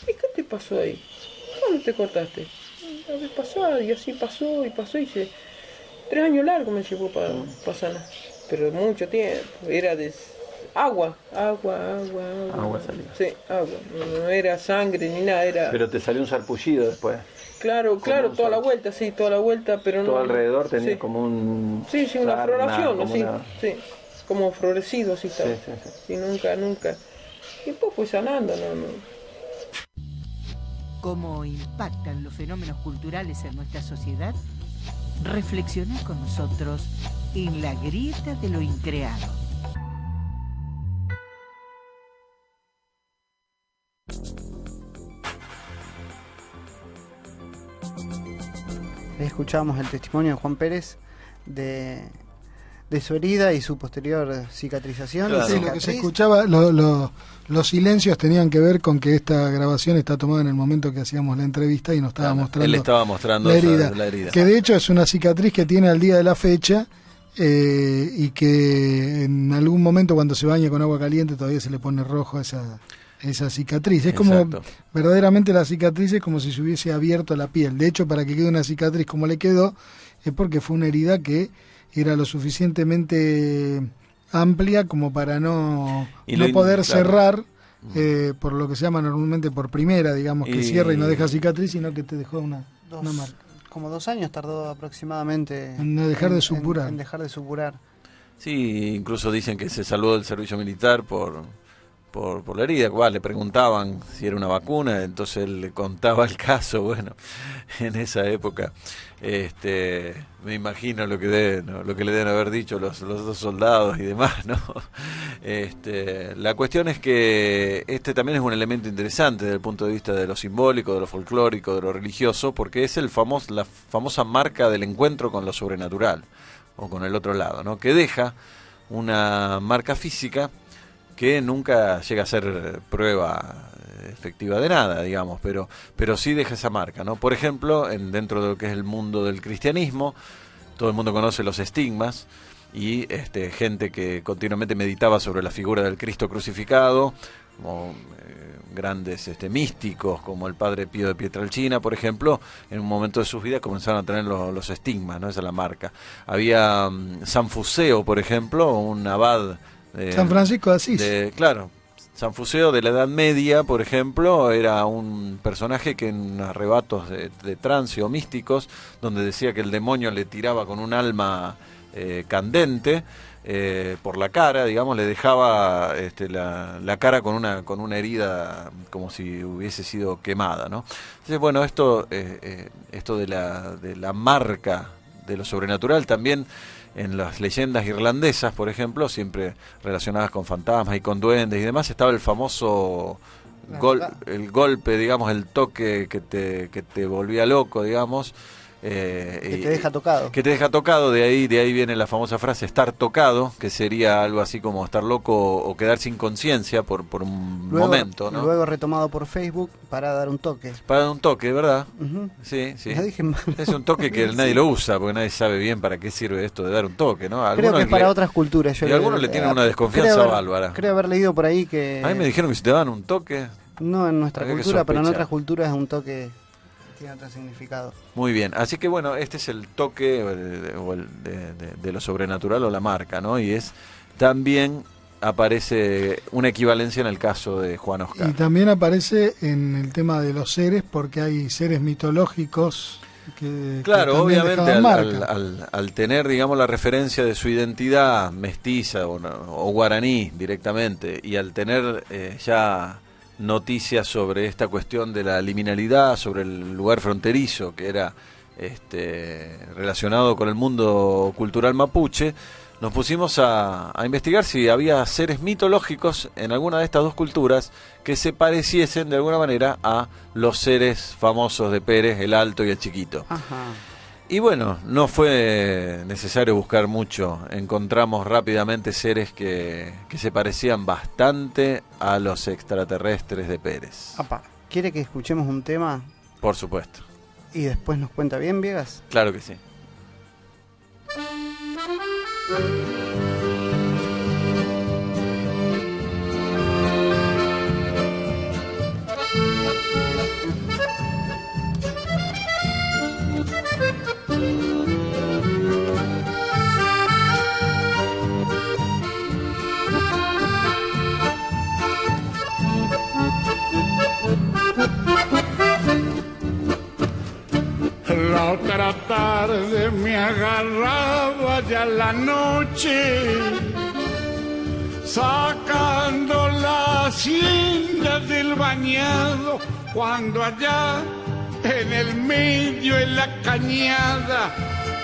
¿Y qué te pasó ahí? ¿Cuándo te cortaste? La vez pasada, y así pasó, y 3 años largos me llevó para sanar. Pero mucho tiempo, era de agua. Agua salía. Sí, agua, no era sangre ni nada, era... Pero te salió un sarpullido después. Claro, toda la vuelta, sí, toda la vuelta, pero no... Todo alrededor tenía sí. como un... Sí, una sarna, floración, como sí, una- sí, como florecido así estaba. Sí. Y nunca. Y después fue sanando, no. ¿Cómo impactan los fenómenos culturales en nuestra sociedad? Reflexioná con nosotros en La Grieta de lo Increado. Ahí escuchamos el testimonio de Juan Pérez de su herida y su posterior cicatrización. Claro. y Sí, lo que se cicatriz. escuchaba, los silencios tenían que ver con que esta grabación está tomada en el momento que hacíamos la entrevista y nos estaba mostrando Él estaba mostrando la esa- herida, la herida. que de hecho es una cicatriz que tiene al día de la fecha y que en algún momento cuando se baña con agua caliente todavía se le pone rojo a esa cicatriz. Es como Exacto. verdaderamente la cicatriz es como si se hubiese abierto la piel. De hecho, para que quede una cicatriz como le quedó, es porque fue una herida que era lo suficientemente amplia como para no poder claro. cerrar por lo que se llama normalmente por primera, digamos, que Y- cierra y no deja cicatriz, sino que te dejó una marca. Como 2 años tardó aproximadamente En no dejar de supurar. en dejar de supurar. Sí, incluso dicen que se salvó del servicio militar por la herida. Le preguntaban si era una vacuna, entonces él le contaba el caso. Bueno, en esa época me imagino lo que le deben haber dicho los 2 soldados y demás, ¿no? La cuestión es que este también es un elemento interesante desde el punto de vista de lo simbólico, de lo folclórico, de lo religioso, porque es la famosa marca del encuentro con lo sobrenatural o con el otro lado, ¿no? Que deja una marca física que nunca llega a ser prueba efectiva de nada, digamos, pero sí deja esa marca, ¿no? Por ejemplo, dentro de lo que es el mundo del cristianismo, todo el mundo conoce los estigmas y gente que continuamente meditaba sobre la figura del Cristo crucificado, como grandes místicos como el padre Pío de Pietrelcina, por ejemplo, en un momento de sus vidas comenzaron a tener los estigmas, ¿no? Esa es la marca. Había San Fuseo, por ejemplo, un abad San Francisco de Asís. Claro, San Fuseo de la Edad Media, por ejemplo, era un personaje que en arrebatos de trance o místicos, donde decía que el demonio le tiraba con un alma candente por la cara, digamos, le dejaba la cara con una herida como si hubiese sido quemada, ¿no? Entonces, bueno, esto de la marca de lo sobrenatural también en las leyendas irlandesas, por ejemplo, siempre relacionadas con fantasmas y con duendes y demás, estaba el famoso el golpe, digamos, el toque que te volvía loco, digamos. Que te deja tocado. Que te deja tocado, de ahí viene la famosa frase estar tocado, que sería algo así como estar loco o quedar sin conciencia por un momento, ¿no? Luego retomado por Facebook para dar un toque. Para dar un toque, ¿verdad? Ujú. Sí. Lo dije mal. Es un toque que nadie lo usa, porque nadie sabe bien para qué sirve esto de dar un toque, ¿no? Creo que es para otras culturas. Y algunos le tienen una desconfianza bárbara. Creo haber leído por ahí que... A mí me dijeron que si te dan un toque... No en nuestra había que cultura, pero en sospechar. otras culturas un toque tiene otro significado. Muy bien, así que bueno, este es el toque de lo sobrenatural o la marca, ¿no? Y es también aparece una equivalencia en el caso de Juan Oscar. Y también aparece en el tema de los seres, porque hay seres mitológicos que claro, que también obviamente dejaban marca. al tener, digamos, la referencia de su identidad mestiza o guaraní directamente, y al tener ya noticias sobre esta cuestión de la liminalidad, sobre el lugar fronterizo que era relacionado con el mundo cultural mapuche, nos pusimos a investigar si había seres mitológicos en alguna de estas dos culturas que se pareciesen de alguna manera a los seres famosos de Pérez, el Alto y el Chiquito. Ajá. Y bueno, no fue necesario buscar mucho. Encontramos rápidamente seres que se parecían bastante a los extraterrestres de Pérez. Apa, ¿quiere que escuchemos un tema Por supuesto. y después nos cuenta bien, Viegas? Claro que sí. La otra tarde me agarraba ya la noche, sacando la hacienda del bañado, cuando allá en el medio en la cañada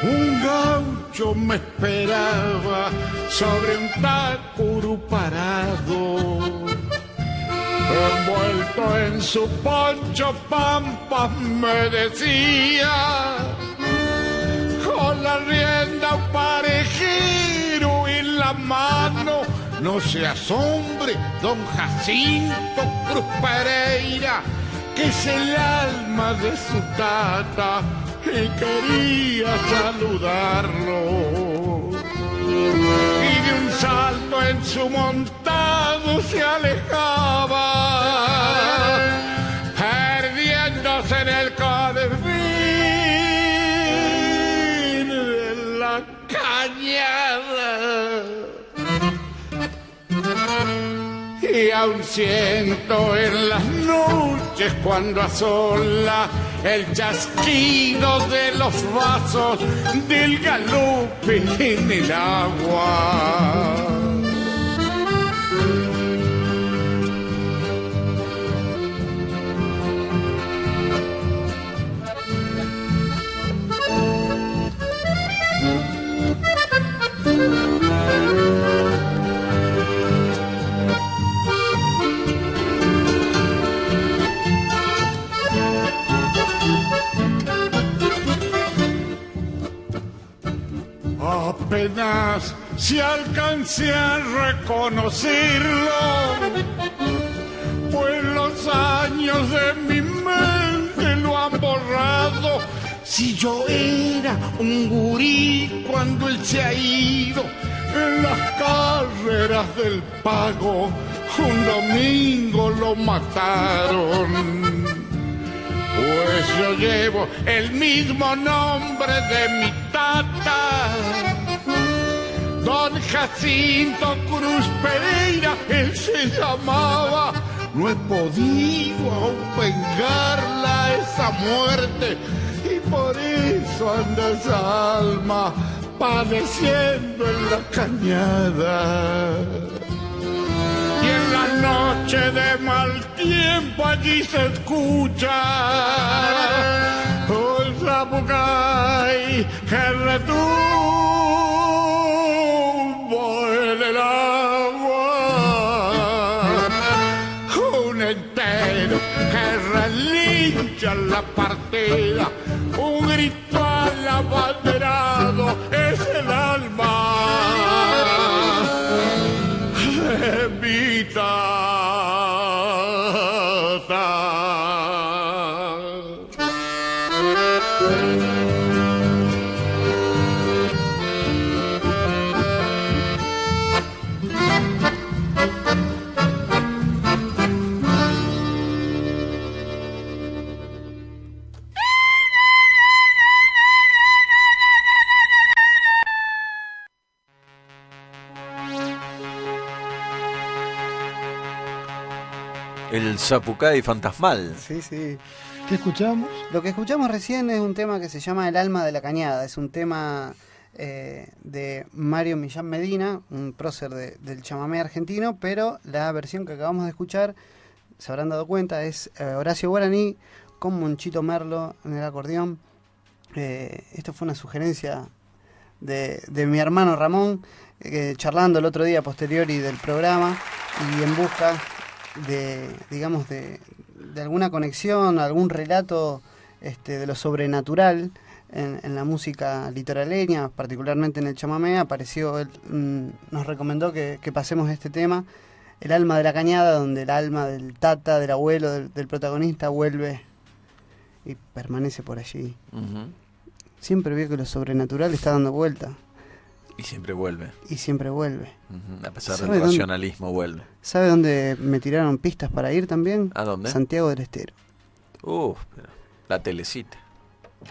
un gaucho me esperaba sobre un tacuru parado. Envuelto en su poncho pampa me decía, con la rienda un parejero en la mano, no se asombre don Jacinto Cruz Pereira, que es el alma de su tata y quería saludarlo. Y de un salto en su montado se alejaba, perdiéndose en el confín de la cañada. Y aún siento en las noches cuando asola el chasquido de los vasos del galope en el agua. Apenas si alcancé a reconocerlo, pues los años de mi mente lo han borrado. Si yo era un gurí cuando él se ha ido en las carreras del pago, un domingo lo mataron. Pues yo llevo el mismo nombre de mi tata, don Jacinto Cruz Pereira, él se llamaba. No he podido aún vengarla esa muerte, y por eso anda esa alma padeciendo en la cañada. Y en la noche de mal tiempo allí se escucha un zapucay que retumba en el agua, un entero que relincha en la partida, un grito al abanderado es el alma de mi tata. El Zapucay fantasmal. Sí, sí. ¿Qué escuchamos? Lo que escuchamos recién es un tema que se llama El alma de la cañada. Es un tema de Mario Millán Medina, un prócer del chamamé argentino, pero la versión que acabamos de escuchar, se habrán dado cuenta, es Horacio Guaraní con Monchito Merlo en el acordeón. Esto fue una sugerencia de mi hermano Ramón, charlando el otro día posteriori del programa y en busca de alguna conexión, algún relato de lo sobrenatural en la música litoraleña, particularmente en el chamamé. Apareció él, nos recomendó que pasemos este tema, El alma de la cañada, donde el alma del tata, del abuelo, del protagonista vuelve y permanece por allí. Uh-huh. Siempre veo que lo sobrenatural está dando vuelta. Y siempre vuelve. Y siempre vuelve. Uh-huh. A pesar del racionalismo vuelve. ¿Sabe dónde me tiraron pistas para ir también? ¿A dónde? Santiago del Estero. La Telecita.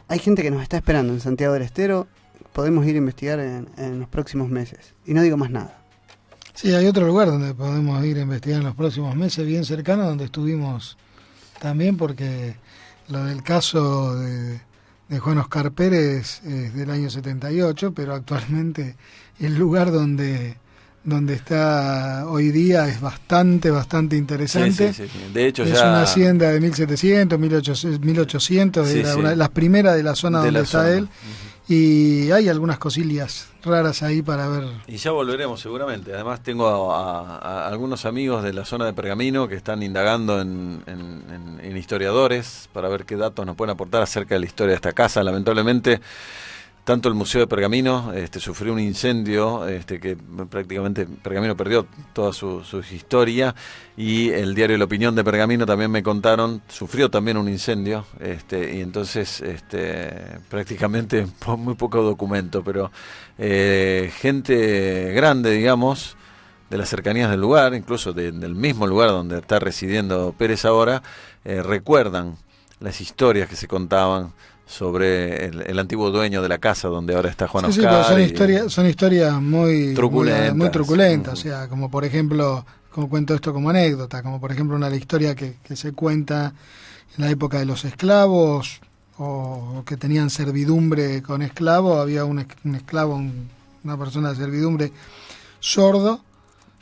Hay gente que nos está esperando en Santiago del Estero. Podemos ir a investigar en los próximos meses. Y no digo más nada. Sí, hay otro lugar donde podemos ir a investigar en los próximos meses, bien cercano, donde estuvimos también, porque lo del caso de Juan Oscar Pérez es del año 78, pero actualmente el lugar donde está hoy día es bastante interesante. Sí. De hecho, es ya una hacienda de 1700, 1800, sí, era una de las primeras de la zona de donde la está zona. él. Y hay algunas cosillas raras ahí para ver. Y ya volveremos seguramente. Además tengo a algunos amigos de la zona de Pergamino que están indagando en historiadores para ver qué datos nos pueden aportar acerca de la historia de esta casa. Lamentablemente, tanto el Museo de Pergamino sufrió un incendio que prácticamente Pergamino perdió toda su historia, y el diario La Opinión de Pergamino también me contaron, sufrió también un incendio, y entonces prácticamente muy poco documento, pero gente grande, digamos, de las cercanías del lugar, incluso del mismo lugar donde está residiendo Pérez ahora, recuerdan las historias que se contaban sobre el antiguo dueño de la casa donde ahora está Juan Oscar. Pero son historias muy truculentas. Muy truculentas, Uh-huh. O sea, como por ejemplo, como cuento esto como anécdota, como por ejemplo una historia que se cuenta en la época de los esclavos, o que tenían servidumbre con esclavos. Había un esclavo, una persona de servidumbre sordo,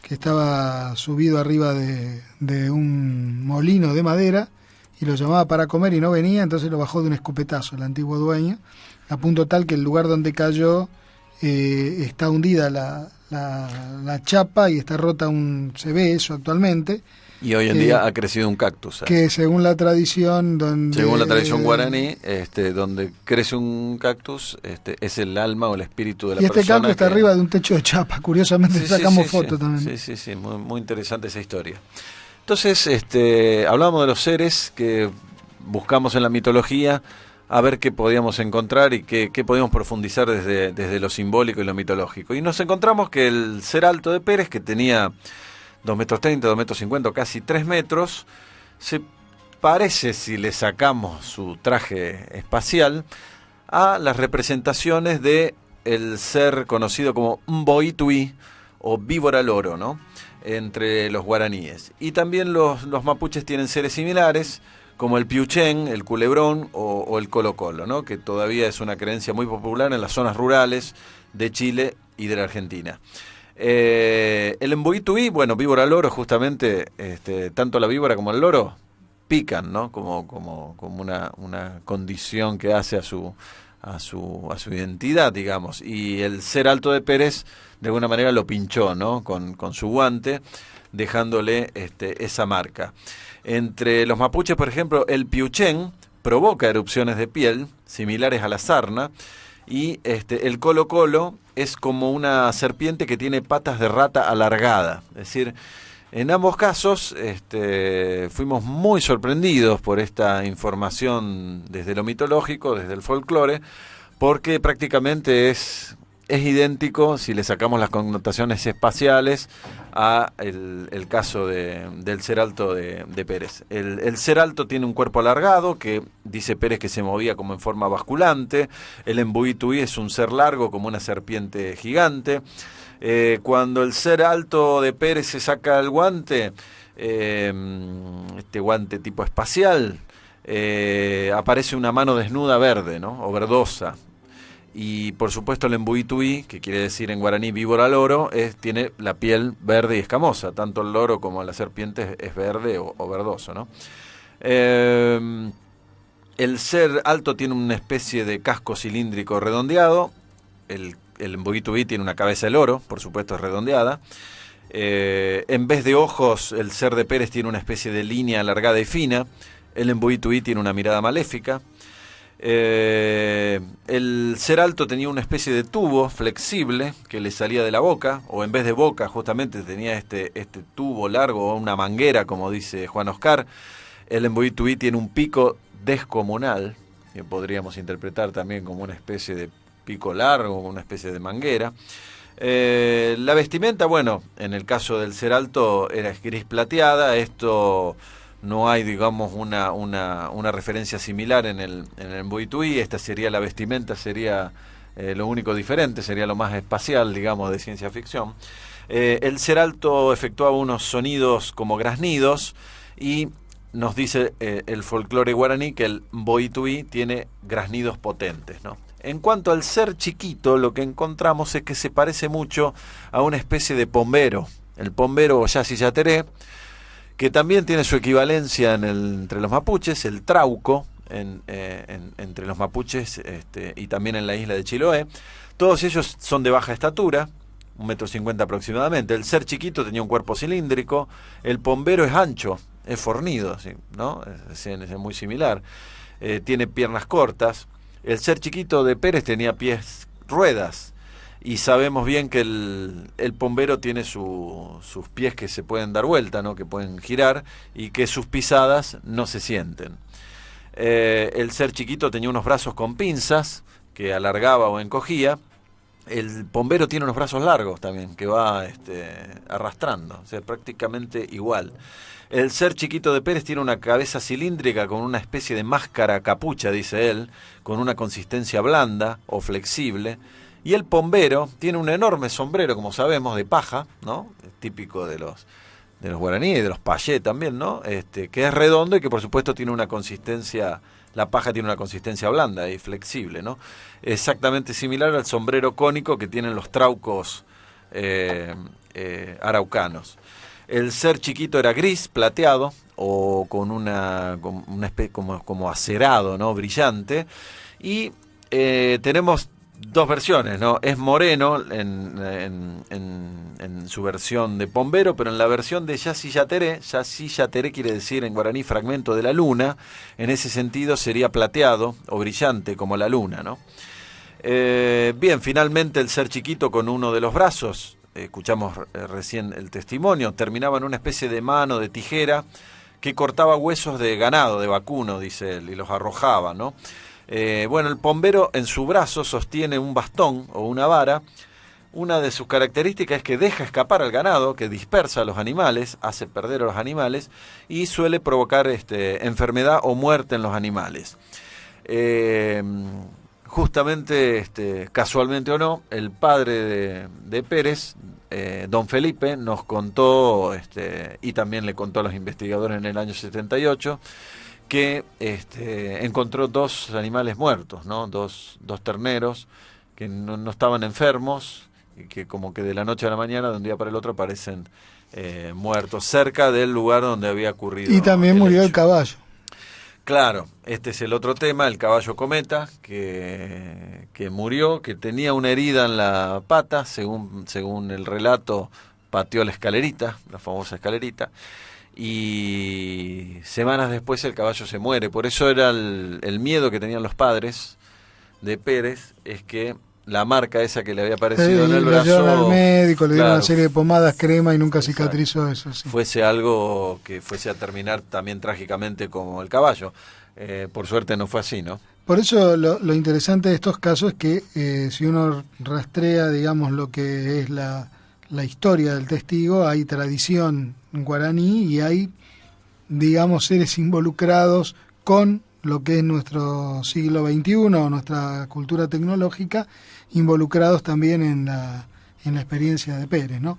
que estaba subido arriba de un molino de madera, y lo llamaba para comer y no venía, entonces lo bajó de un escopetazo el antiguo dueño, a punto tal que el lugar donde cayó está hundida la chapa y está rota, se ve eso actualmente. Y hoy en día ha crecido un cactus. Que según la tradición guaraní, donde crece un cactus, es el alma o el espíritu de la persona. Y este cactus está arriba de un techo de chapa, curiosamente sacamos fotos también. Sí, muy interesante esa historia. Entonces, hablábamos de los seres que buscamos en la mitología, a ver qué podíamos encontrar y qué podíamos profundizar desde lo simbólico y lo mitológico. Y nos encontramos que el ser alto de Pérez, que tenía 2,30 metros, 2,50 metros, casi 3 metros, se parece, si le sacamos su traje espacial, a las representaciones de el ser conocido como Mboitui o víbora loro, ¿no?, entre los guaraníes. Y también los mapuches tienen seres similares, como el piuchén, el culebrón o el colocolo, ¿no?, que todavía es una creencia muy popular en las zonas rurales de Chile y de la Argentina. El Mboitui, bueno, víbora loro, justamente, tanto la víbora como el loro pican, ¿no?, como una condición que hace a su identidad, digamos. Y el ser alto de Pérez de alguna manera lo pinchó, ¿no?, con su guante, dejándole esa marca. Entre los mapuches, por ejemplo, el piuchén provoca erupciones de piel similares a la sarna, y el colo-colo es como una serpiente que tiene patas de rata alargada. Es decir, en ambos casos fuimos muy sorprendidos por esta información desde lo mitológico, desde el folclore, porque prácticamente es idéntico, si le sacamos las connotaciones espaciales, a el caso del ser alto de Pérez. El ser alto tiene un cuerpo alargado, que dice Pérez que se movía como en forma basculante. El Mboitui es un ser largo como una serpiente gigante. Cuando el ser alto de Pérez se saca el guante, este guante tipo espacial, aparece una mano desnuda verde, ¿no? O verdosa. Y por supuesto el embuituí, que quiere decir en guaraní víbora loro, tiene la piel verde y escamosa. Tanto el loro como la serpiente es verde o verdoso, ¿no? El ser alto tiene una especie de casco cilíndrico redondeado. El embuituí tiene una cabeza de loro, por supuesto es redondeada. En vez de ojos, el ser de Pérez tiene una especie de línea alargada y fina. El embuituí tiene una mirada maléfica. El ser alto tenía una especie de tubo flexible que le salía de la boca, o en vez de boca justamente tenía este tubo largo o una manguera, como dice Juan Oscar. El embuituí tiene un pico descomunal, que podríamos interpretar también como una especie de pico largo, una especie de manguera. La vestimenta, bueno, en el caso del ser alto era gris plateada. Esto no hay, digamos, una referencia similar en el embuituí. Esta sería la vestimenta, sería lo único diferente, sería lo más espacial, digamos, de ciencia ficción. El ser alto efectuaba unos sonidos como graznidos y nos dice el folclore guaraní que el embuituí tiene graznidos potentes, ¿no? En cuanto al ser chiquito, lo que encontramos es que se parece mucho a una especie de pombero, el pombero Yassi Yateré, que también tiene su equivalencia entre los mapuches, el trauco, entre los mapuches y también en la isla de Chiloé. Todos ellos son de baja estatura, 1,50 m aproximadamente. El ser chiquito tenía un cuerpo cilíndrico, el pombero es ancho, es fornido, ¿sí? ¿No? Es muy similar. Tiene piernas cortas. El ser chiquito de Pérez tenía pies ruedas. Y sabemos bien que el pombero tiene sus pies que se pueden dar vuelta, ¿no? Que pueden girar y que sus pisadas no se sienten. El ser chiquito tenía unos brazos con pinzas que alargaba o encogía. El pombero tiene unos brazos largos también que va arrastrando, o sea, prácticamente igual. El ser chiquito de Pérez tiene una cabeza cilíndrica con una especie de máscara capucha, dice él, con una consistencia blanda o flexible. Y el pombero tiene un enorme sombrero, como sabemos, de paja, ¿no? Típico de los guaraníes y de los payé también, ¿no? Que es redondo y que por supuesto tiene una consistencia, la paja tiene una consistencia blanda y flexible, ¿no? Exactamente similar al sombrero cónico que tienen los traucos araucanos. El ser chiquito era gris, plateado, o con una especie como acerado, ¿no? Brillante. Y tenemos dos versiones, ¿no? Es moreno en su versión de pombero, pero en la versión de Yassi Yateré quiere decir en guaraní fragmento de la luna. En ese sentido sería plateado o brillante como la luna, ¿no? Bien, finalmente el ser chiquito con uno de los brazos, escuchamos recién el testimonio, terminaba en una especie de mano de tijera que cortaba huesos de ganado, de vacuno, dice él, y los arrojaba, ¿no? Bueno, el pombero en su brazo sostiene un bastón o una vara. Una de sus características es que deja escapar al ganado, que dispersa a los animales, hace perder a los animales y suele provocar enfermedad o muerte en los animales. Justamente, casualmente o no, el padre de Pérez, don Felipe, nos contó, y también le contó a los investigadores en el año 78, que encontró dos animales muertos, ¿no? Dos terneros que no estaban enfermos y que como que de la noche a la mañana, de un día para el otro, aparecen muertos cerca del lugar donde había ocurrido. Y también murió el caballo. Claro, este es el otro tema, el caballo cometa, que murió, que tenía una herida en la pata, según el relato, pateó la escalerita, la famosa escalerita, y semanas después el caballo se muere. Por eso era el miedo que tenían los padres de Pérez, es que la marca esa que le había aparecido en el brazo, lo llevaron al médico, le dieron claro, una serie de pomadas, crema y nunca cicatrizó eso. Sí. Fuese algo que fuese a terminar también trágicamente como el caballo. Por suerte no fue así, ¿no? Por eso lo interesante de estos casos es que si uno rastrea, digamos, lo que es la historia del testigo, hay tradición guaraní y hay, digamos, seres involucrados con lo que es nuestro siglo XXI o nuestra cultura tecnológica, involucrados también en la experiencia de Pérez, ¿no?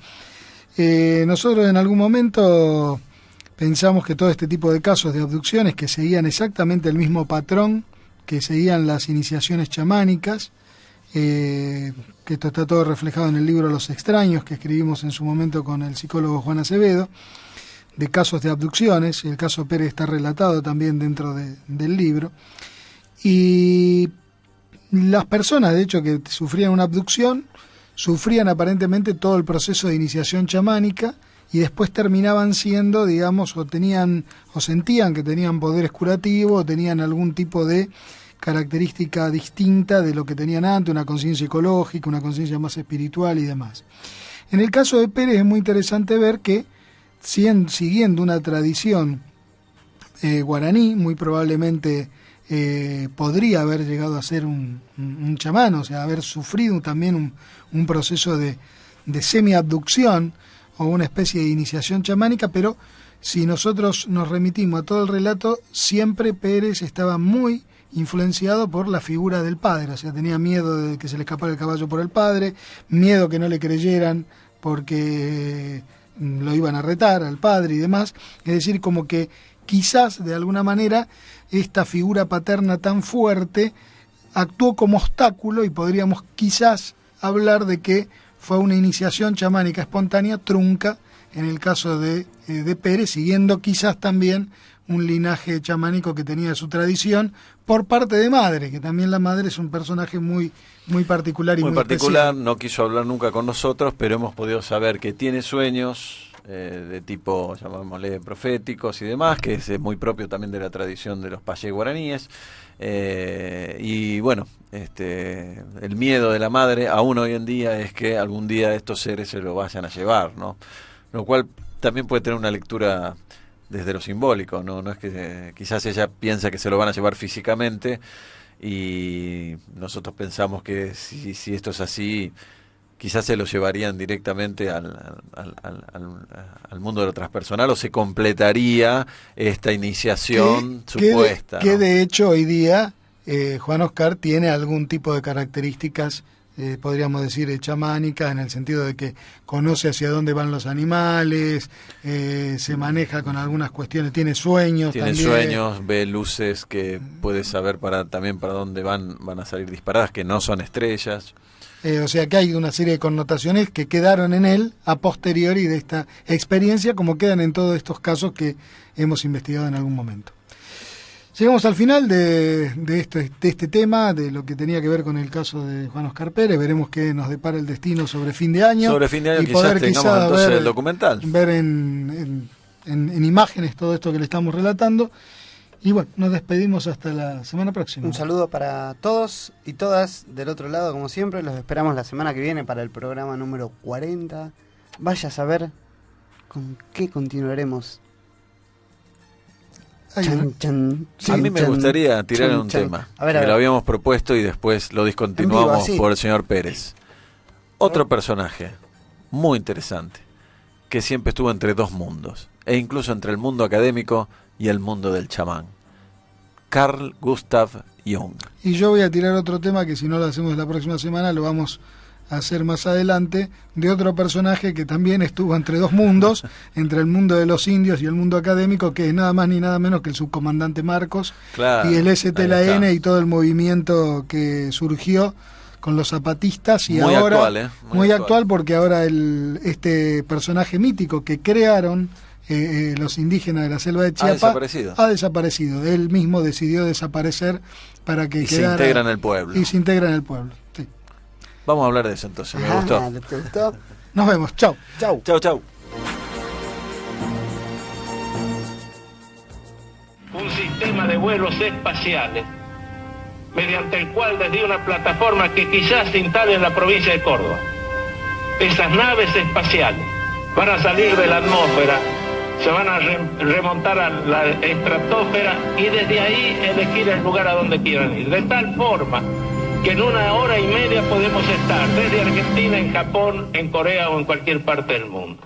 Nosotros en algún momento pensamos que todo este tipo de casos de abducciones que seguían exactamente el mismo patrón que seguían las iniciaciones chamánicas, que esto está todo reflejado en el libro Los Extraños, que escribimos en su momento con el psicólogo Juan Acevedo, de casos de abducciones. El caso Pérez está relatado también dentro del libro. Y las personas, de hecho, que sufrían una abducción, sufrían aparentemente todo el proceso de iniciación chamánica y después terminaban siendo, digamos, o sentían que tenían poderes curativos, o tenían algún tipo de característica distinta de lo que tenían antes, una conciencia ecológica, una conciencia más espiritual y demás. En el caso de Pérez es muy interesante ver que, siguiendo una tradición guaraní, muy probablemente podría haber llegado a ser un chamán, o sea, haber sufrido también un proceso de semi-abducción o una especie de iniciación chamánica, pero si nosotros nos remitimos a todo el relato, siempre Pérez estaba muy influenciado por la figura del padre, o sea, tenía miedo de que se le escapara el caballo por el padre, miedo que no le creyeran porque lo iban a retar al padre y demás, es decir, como que quizás de alguna manera esta figura paterna tan fuerte actuó como obstáculo y podríamos quizás hablar de que fue una iniciación chamánica espontánea trunca en el caso de Pérez, siguiendo quizás también un linaje chamánico que tenía su tradición por parte de madre, que también la madre es un personaje muy particular y muy particular, especial. No quiso hablar nunca con nosotros, pero hemos podido saber que tiene sueños de tipo, llamémosle, proféticos y demás, que es muy propio también de la tradición de los payé guaraníes. Y bueno, el miedo de la madre aún hoy en día es que algún día estos seres se lo vayan a llevar, ¿no? Lo cual también puede tener una lectura desde lo simbólico, no es que quizás ella piensa que se lo van a llevar físicamente y nosotros pensamos que si esto es así, quizás se lo llevarían directamente al mundo de lo transpersonal, o se completaría esta iniciación supuesta. Que de hecho hoy día Juan Oscar tiene algún tipo de características, podríamos decir, chamánicas, en el sentido de que conoce hacia dónde van los animales, se maneja con algunas cuestiones, tiene sueños. Tiene también sueños, ve luces que puede saber también para dónde van a salir disparadas, que no son estrellas. O sea que hay una serie de connotaciones que quedaron en él a posteriori de esta experiencia, como quedan en todos estos casos que hemos investigado en algún momento. Llegamos al final de este tema, de lo que tenía que ver con el caso de Juan Oscar Pérez. Veremos qué nos depara el destino sobre fin de año. Sobre fin de año y quizás tengamos entonces el documental. Ver en imágenes todo esto que le estamos relatando. Y bueno, nos despedimos hasta la semana próxima. Un saludo para todos y todas del otro lado, como siempre. Los esperamos la semana que viene para el programa número 40. Vaya a saber con qué continuaremos. A mí me gustaría tirar un tema que lo habíamos propuesto y después lo discontinuamos por el señor Pérez. Otro personaje muy interesante que siempre estuvo entre dos mundos, e incluso entre el mundo académico y el mundo del chamán. Carl Gustav Jung. Y yo voy a tirar otro tema que si no lo hacemos la próxima semana lo vamos a hacer más adelante, de otro personaje que también estuvo entre dos mundos, entre el mundo de los indios y el mundo académico, que es nada más ni nada menos que el subcomandante Marcos, claro, y el STLN y todo el movimiento que surgió con los zapatistas y muy ahora actual, muy actual porque ahora este personaje mítico que crearon los indígenas de la selva de Chiapas ha desaparecido. Él mismo decidió desaparecer para que quedara, se integra en el pueblo. Y se integra en el pueblo. Sí. Vamos a hablar de eso entonces. Me gustó. ¿Te gustó? Nos vemos. Chau. Chau. Chau, chau. Un sistema de vuelos espaciales mediante el cual desde una plataforma que quizás se instale en la provincia de Córdoba, esas naves espaciales van a salir de la atmósfera, se van a remontar a la estratosfera y desde ahí elegir el lugar a donde quieran ir, de tal forma que en 1 hora y media podemos estar desde Argentina, en Japón, en Corea o en cualquier parte del mundo.